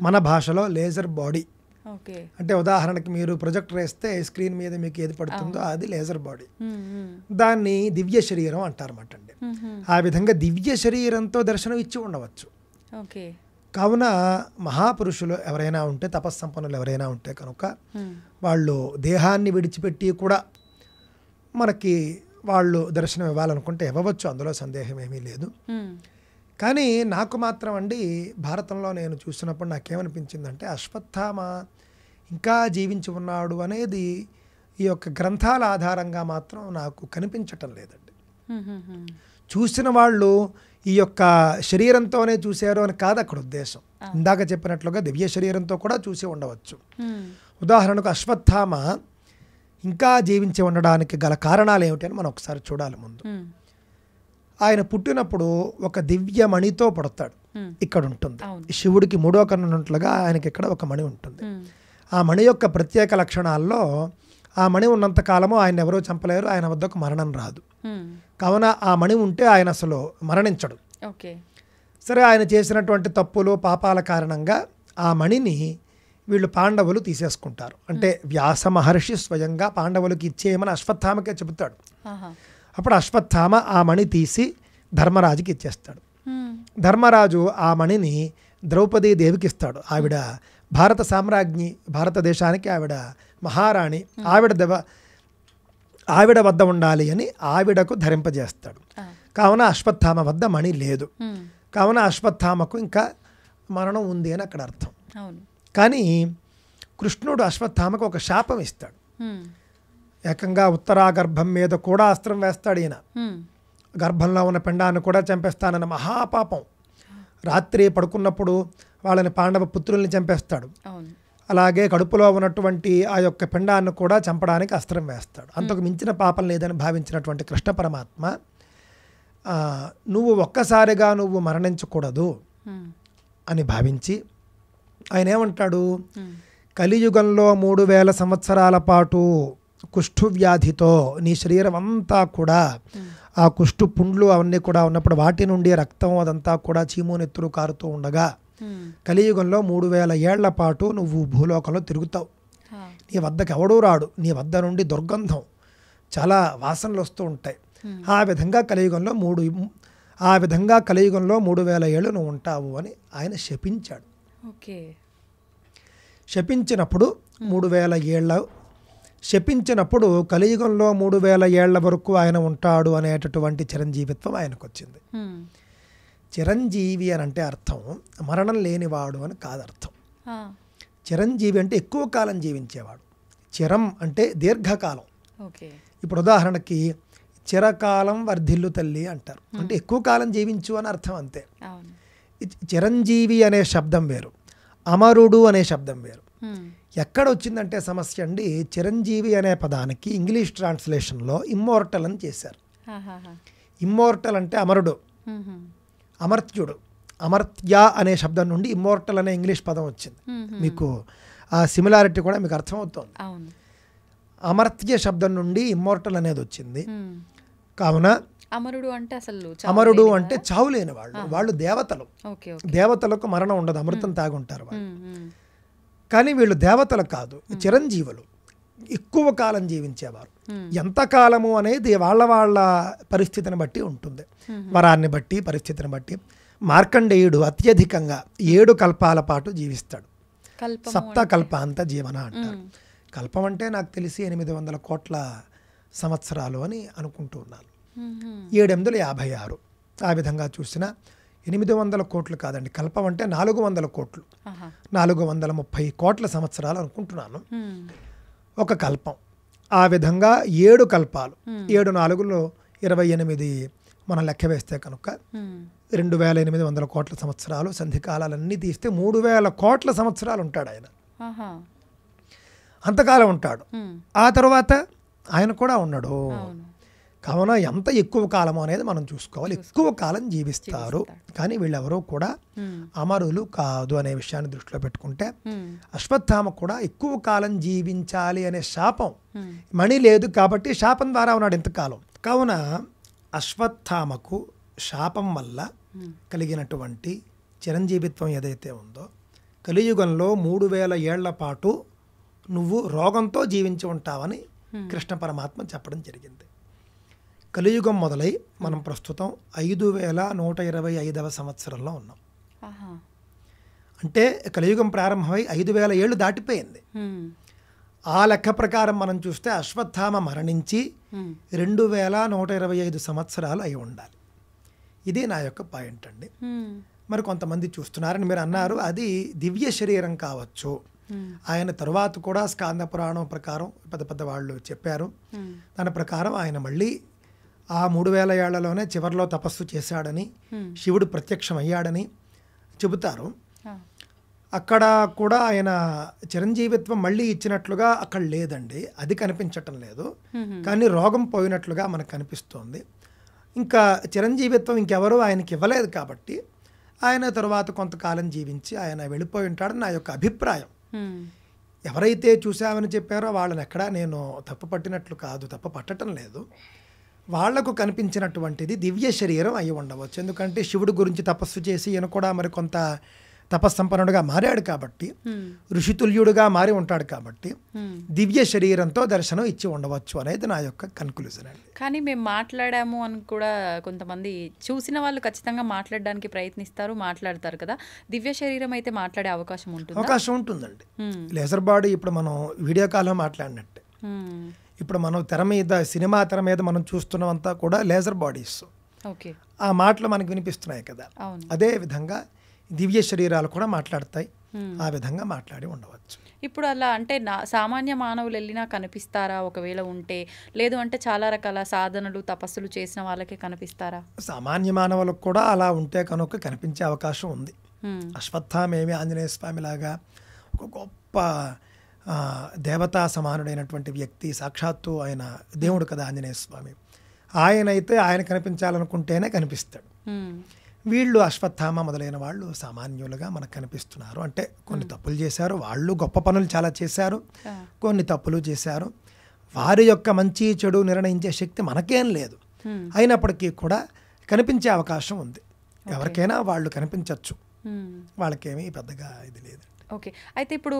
మన భాషలో లేజర్ బాడీ. అంటే ఉదాహరణకి మీరు ప్రొజెక్టర్ వేస్తే స్క్రీన్ మీద మీకు ఏది పడుతుందో అది లేజర్ బాడీ, దాన్ని దివ్య శరీరం అంటారన్నమాట అండి. ఆ విధంగా దివ్య శరీరంతో దర్శనం ఇచ్చి ఉండవచ్చు. కావున మహాపురుషులు ఎవరైనా ఉంటే, తపస్సంపన్నులు ఎవరైనా ఉంటే కనుక వాళ్ళు దేహాన్ని విడిచిపెట్టి కూడా మనకి వాళ్ళు దర్శనం ఇవ్వాలనుకుంటే ఇవ్వవచ్చు, అందులో సందేహం ఏమీ లేదు. కానీ నాకు మాత్రం అండి భారతంలో నేను చూసినప్పుడు నాకేమనిపించిందంటే అశ్వత్థామ ఇంకా జీవించి ఉన్నాడు అనేది ఈ యొక్క గ్రంథాల ఆధారంగా మాత్రం నాకు కనిపించటం లేదండి. చూసిన వాళ్ళు ఈ యొక్క శరీరంతోనే చూశారు అని కాదు అక్కడ ఉద్దేశం. ఇందాక చెప్పినట్లుగా దివ్య శరీరంతో కూడా చూసి ఉండవచ్చు. ఉదాహరణకు అశ్వత్థామ ఇంకా జీవించి ఉండడానికి గల కారణాలు ఏమిటి అని మనం ఒకసారి చూడాలి. ముందు ఆయన పుట్టినప్పుడు ఒక దివ్య మణితో పుడతాడు, ఇక్కడ ఉంటుంది. శివుడికి మూడో కన్ను ఉన్నట్లుగా ఆయనకి ఇక్కడ ఒక మణి ఉంటుంది. ఆ మణి యొక్క ప్రత్యేక లక్షణాల్లో ఆ మణి ఉన్నంత కాలము ఆయన ఎవరో చంపలేరు, ఆయన వద్దకు మరణం రాదు. కావున ఆ మణి ఉంటే ఆయన అసలు మరణించడు. సరే, ఆయన చేసినటువంటి తప్పులు పాపాల కారణంగా ఆ మణిని వీళ్ళు పాండవులు తీసేసుకుంటారు. అంటే వ్యాస మహర్షి స్వయంగా పాండవులకి ఇచ్చేయమని అశ్వత్థామకే చెబుతాడు. అప్పుడు అశ్వత్థామ ఆ మణి తీసి ధర్మరాజుకి ఇచ్చేస్తాడు. ధర్మరాజు ఆ మణిని ద్రౌపదీ దేవికి ఇస్తాడు. ఆవిడ భారత సామ్రాజ్ఞి, భారతదేశానికి ఆవిడ మహారాణి, ఆవిడ వద్ద ఉండాలి అని ఆవిడకు ధరింపజేస్తాడు. కావున అశ్వత్థామ వద్ద మణి లేదు, కావున అశ్వత్థామకు ఇంకా మరణం ఉంది అని అక్కడ అర్థం. కానీ కృష్ణుడు అశ్వత్థామకు ఒక శాపం ఇస్తాడు. ఏకంగా ఉత్తరాగర్భం మీద కూడా అస్త్రం వేస్తాడు. ఈయన గర్భంలో ఉన్న పిండాన్ని కూడా చంపేస్తానన్న మహాపాపం. రాత్రి పడుకున్నప్పుడు వాళ్ళని పాండవ పుత్రుల్ని చంపేస్తాడు. అలాగే కడుపులో ఉన్నటువంటి ఆ యొక్క పిండాన్ని కూడా చంపడానికి అస్త్రం వేస్తాడు. అంతకు మించిన పాపం లేదని భావించినటువంటి కృష్ణ పరమాత్మ నువ్వు ఒక్కసారిగా నువ్వు మరణించకూడదు అని భావించి ఆయన ఏమంటాడు, కలియుగంలో 3000 సంవత్సరాల పాటు కుష్ఠు వ్యాధితో నీ శరీరం అంతా కూడా ఆ కుష్ఠు పుండ్లు అవన్నీ కూడా ఉన్నప్పుడు వాటి నుండి రక్తం అదంతా కూడా చీము నెత్తురు కారుతూ ఉండగా కలియుగంలో 3000 ఏళ్ల పాటు నువ్వు భూలోకంలో తిరుగుతావు. నీ వద్దకు ఎవడూ రాడు, నీ వద్ద నుండి దుర్గంధం చాలా వాసనలు వస్తూ ఉంటాయి. ఆ విధంగా కలియుగంలో ఆ విధంగా కలియుగంలో 3000 ఏళ్ళు నువ్వు ఉంటావు అని ఆయన శపించాడు. ఓకే. శపించినప్పుడు 3000 ఏళ్ళ శపించినప్పుడు కలియుగంలో 3000 ఏళ్ల వరకు ఆయన ఉంటాడు అనేటటువంటి చిరంజీవిత్వం ఆయనకు వచ్చింది. చిరంజీవి అని అంటే అర్థం మరణం లేనివాడు అని కాదు అర్థం. చిరంజీవి అంటే ఎక్కువ కాలం జీవించేవాడు. చిరం అంటే దీర్ఘకాలం. ఇప్పుడు ఉదాహరణకి చిరకాలం వర్ధిల్లు తల్లి అంటారు, అంటే ఎక్కువ కాలం జీవించు అని అర్థం అంతే. చిరంజీవి అనే శబ్దం వేరు, అమరుడు అనే శబ్దం వేరు. ఎక్కడ వచ్చిందంటే సమస్య అండి, చిరంజీవి అనే పదానికి ఇంగ్లీష్ ట్రాన్స్లేషన్లో ఇమ్మోర్టల్ అని చేశారు. ఇమ్మోర్టల్ అంటే అమరుడు, అమర్త్యుడు. అమర్త్య అనే శబ్దం నుండి ఇమ్మోర్టల్ అనే ఇంగ్లీష్ పదం వచ్చింది. మీకు ఆ సిమిలారిటీ కూడా మీకు అర్థమవుతుంది. అమర్త్య శబ్దం నుండి ఇమ్మోర్టల్ అనేది వచ్చింది. కావున అమరుడు అంటే అసలు అమరుడు అంటే చావు లేని వాళ్ళు, వాళ్ళు దేవతలు. దేవతలకు మరణం ఉండదు, అమృతం తాగుంటారు వాళ్ళు. కానీ వీళ్ళు దేవతలు కాదు, చిరంజీవులు, ఎక్కువ కాలం జీవించేవారు. ఎంతకాలము అనేది వాళ్ళ వాళ్ళ పరిస్థితిని బట్టి ఉంటుంది, వరాన్ని బట్టి పరిస్థితిని బట్టి. మార్కండేయుడు అత్యధికంగా 7 కల్పాల పాటు జీవిస్తాడు. సప్త కల్పాంత జీవన అంటారు. కల్పం అంటే నాకు తెలిసి 800 కోట్ల సంవత్సరాలు అని అనుకుంటూ ఉన్నాను. 7×856 ఆ విధంగా చూసిన 800 కోట్లు కాదండి, కల్పం అంటే 400 కోట్లు, 430 కోట్ల సంవత్సరాలు అనుకుంటున్నాను ఒక కల్పం. ఆ విధంగా 7 కల్పాలు, 7 4లో 28 మనం లెక్క వేస్తే కనుక 2800 కోట్ల సంవత్సరాలు, సంధికాలన్నీ తీస్తే 3000 కోట్ల సంవత్సరాలు ఉంటాడు ఆయన. అంతకాలం ఉంటాడు. ఆ తర్వాత ఆయన కూడా ఉన్నాడు. కావున ఎంత ఎక్కువ కాలము అనేది మనం చూసుకోవాలి. ఎక్కువ కాలం జీవిస్తారు, కానీ వీళ్ళెవరూ కూడా అమరులు కాదు అనే విషయాన్ని దృష్టిలో పెట్టుకుంటే, అశ్వత్థామ కూడా ఎక్కువ కాలం జీవించాలి అనే శాపం, మణి లేదు కాబట్టి శాపం ద్వారా ఉన్నాడు ఇంతకాలం. కావున అశ్వత్థామకు శాపం వల్ల కలిగినటువంటి చిరంజీవిత్వం ఏదైతే ఉందో, కలియుగంలో 3000 ఏళ్ల పాటు నువ్వు రోగంతో జీవించి ఉంటావని కృష్ణ పరమాత్మ చెప్పడం జరిగింది. కలియుగం మొదలై మనం ప్రస్తుతం 5125వ సంవత్సరంలో ఉన్నాం. అంటే కలియుగం ప్రారంభమై 5000 ఏళ్ళు దాటిపోయింది. ఆ లెక్క ప్రకారం మనం చూస్తే అశ్వత్థామ మరణించి 2125 సంవత్సరాలు అయి ఉండాలి. ఇది నా యొక్క పాయింట్ అండి. మరి కొంతమంది చూస్తున్నారని మీరు అన్నారు, అది దివ్య శరీరం కావచ్చు. ఆయన తరువాత కూడా స్కాంద పురాణం ప్రకారం పెద్ద పెద్ద వాళ్ళు చెప్పారు. దాని ప్రకారం ఆయన మళ్ళీ ఆ 3000 ఏళ్లలోనే చివరిలో తపస్సు చేశాడని, శివుడు ప్రత్యక్షమయ్యాడని చెబుతారు. అక్కడ కూడా ఆయన చిరంజీవిత్వం మళ్ళీ ఇచ్చినట్లుగా అక్కడ లేదండి, అది కనిపించటం లేదు. కానీ రోగం పోయినట్లుగా మనకు కనిపిస్తోంది. ఇంకా చిరంజీవిత్వం ఇంకెవరూ ఆయనకి ఇవ్వలేదు కాబట్టి ఆయన తరువాత కొంతకాలం జీవించి ఆయన వెళ్ళిపోయి ఉంటాడని నా యొక్క అభిప్రాయం. ఎవరైతే చూసామని చెప్పారో వాళ్ళని ఎక్కడా నేను తప్పు పట్టినట్లు కాదు, తప్పు పట్టడం లేదు. వాళ్లకు కనిపించినటువంటిది దివ్య శరీరం అయి ఉండవచ్చు. ఎందుకంటే శివుడి గురించి తపస్సు చేసి ఈయన కూడా మరి కొంత తపస్సంపన్నుడుగా మారాడు కాబట్టి, ఋషితుల్యుడుగా మారి ఉంటాడు కాబట్టి దివ్య శరీరంతో దర్శనం ఇచ్చి ఉండవచ్చు అనేది నా యొక్క కన్క్లూజన్ అండి. కానీ మేము మాట్లాడాము అని కూడా కొంతమంది చూసిన వాళ్ళు ఖచ్చితంగా మాట్లాడడానికి ప్రయత్నిస్తారు, మాట్లాడతారు కదా. దివ్య శరీరం అయితే మాట్లాడే అవకాశం ఉంటుంది? అవకాశం ఉంటుందండి. లేజర్ బాడీ ఇప్పుడు మనం వీడియో కాల్లో మాట్లాడినట్టే. ఇప్పుడు మనం తెర మీద, సినిమా తెర మీద మనం చూస్తున్నవంతా కూడా లేజర్ బాడీస్. ఆ మాటలు మనకు వినిపిస్తున్నాయి కదా. అదే విధంగా దివ్య శరీరాలు కూడా మాట్లాడతాయి. ఆ విధంగా మాట్లాడి ఉండవచ్చు. ఇప్పుడు అలా అంటే సామాన్య మానవులు వెళ్ళినా కనిపిస్తారా ఒకవేళ ఉంటే? లేదు అంటే చాలా రకాల సాధనలు తపస్సులు చేసిన వాళ్ళకే కనిపిస్తారా? సామాన్య మానవులకు కూడా అలా ఉంటే కనుక కనిపించే అవకాశం ఉంది. అశ్వత్థామేమి ఆంజనేయ స్వామి లాగా ఒక గొప్ప దేవతా సమానుడైనటువంటి వ్యక్తి, సాక్షాత్తు ఆయన దేవుడు కదా ఆంజనేయ స్వామి. ఆయనైతే ఆయన కనిపించాలనుకుంటేనే కనిపిస్తాడు. వీళ్ళు అశ్వత్థామ మొదలైన వాళ్ళు సామాన్యులుగా మనకు కనిపిస్తున్నారు. అంటే కొన్ని తప్పులు చేశారు, వాళ్ళు గొప్ప పనులు చాలా చేశారు, కొన్ని తప్పులు చేశారు. వారి యొక్క మంచి చెడు నిర్ణయించే శక్తి మనకేం లేదు. అయినప్పటికీ కూడా కనిపించే అవకాశం ఉంది. ఎవరికైనా వాళ్ళు కనిపించవచ్చు, వాళ్ళకేమీ పెద్దగా ఇది లేదు. ఓకే. అయితే ఇప్పుడు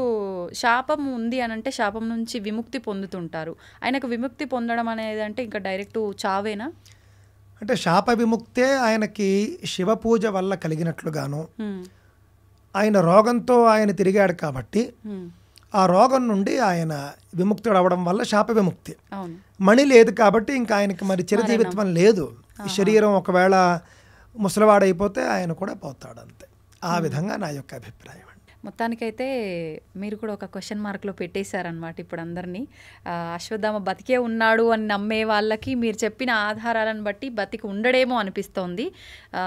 శాపం ఉంది అని అంటే శాపం నుంచి విముక్తి పొందుతుంటారు. ఆయనకు విముక్తి పొందడం అనేది అంటే ఇంకా డైరెక్ట్ చావేనా? అంటే శాప విముక్తే ఆయనకి శివ పూజ వల్ల కలిగినట్లుగాను, ఆయన రోగంతో ఆయన తిరిగాడు కాబట్టి ఆ రోగం నుండి ఆయన విముక్తుడు అవడం వల్ల శాప విముక్తి. మణి లేదు కాబట్టి ఇంకా ఆయనకి మరి చిరజీవిత్వం లేదు. ఈ శరీరం ఒకవేళ ముసలివాడైపోతే ఆయన కూడా పోతాడు అంతే. ఆ విధంగా నా యొక్క అభిప్రాయం. మొత్తానికైతే మీరు కూడా ఒక క్వశ్చన్ మార్క్లో పెట్టేశారనమాట ఇప్పుడు అందరినీ. అశ్వత్థామ బతికే ఉన్నాడు అని నమ్మే వాళ్ళకి మీరు చెప్పిన ఆధారాలను బట్టి బతికి ఉండడేమో అనిపిస్తోంది.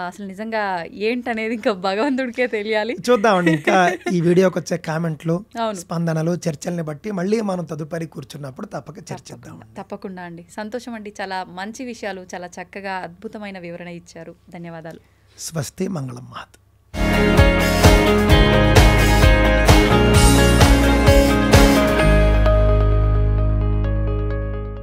అసలు నిజంగా ఏంటనేది ఇంకా భగవంతుడికే తెలియాలి. చూద్దామండి. ఇంకా ఈ వీడియోకి వచ్చే కామెంట్లు, స్పందనలు, చర్చల్ని బట్టి మళ్ళీ మనం తదుపరి కూర్చున్నప్పుడు తప్పక చర్చిద్దాం. తప్పకుండా అండి. సంతోషం అండి. చాలా మంచి విషయాలు, చాలా చక్కగా అద్భుతమైన వివరణ ఇచ్చారు. ధన్యవాదాలు. స్వస్తి, మంగళం మహత్.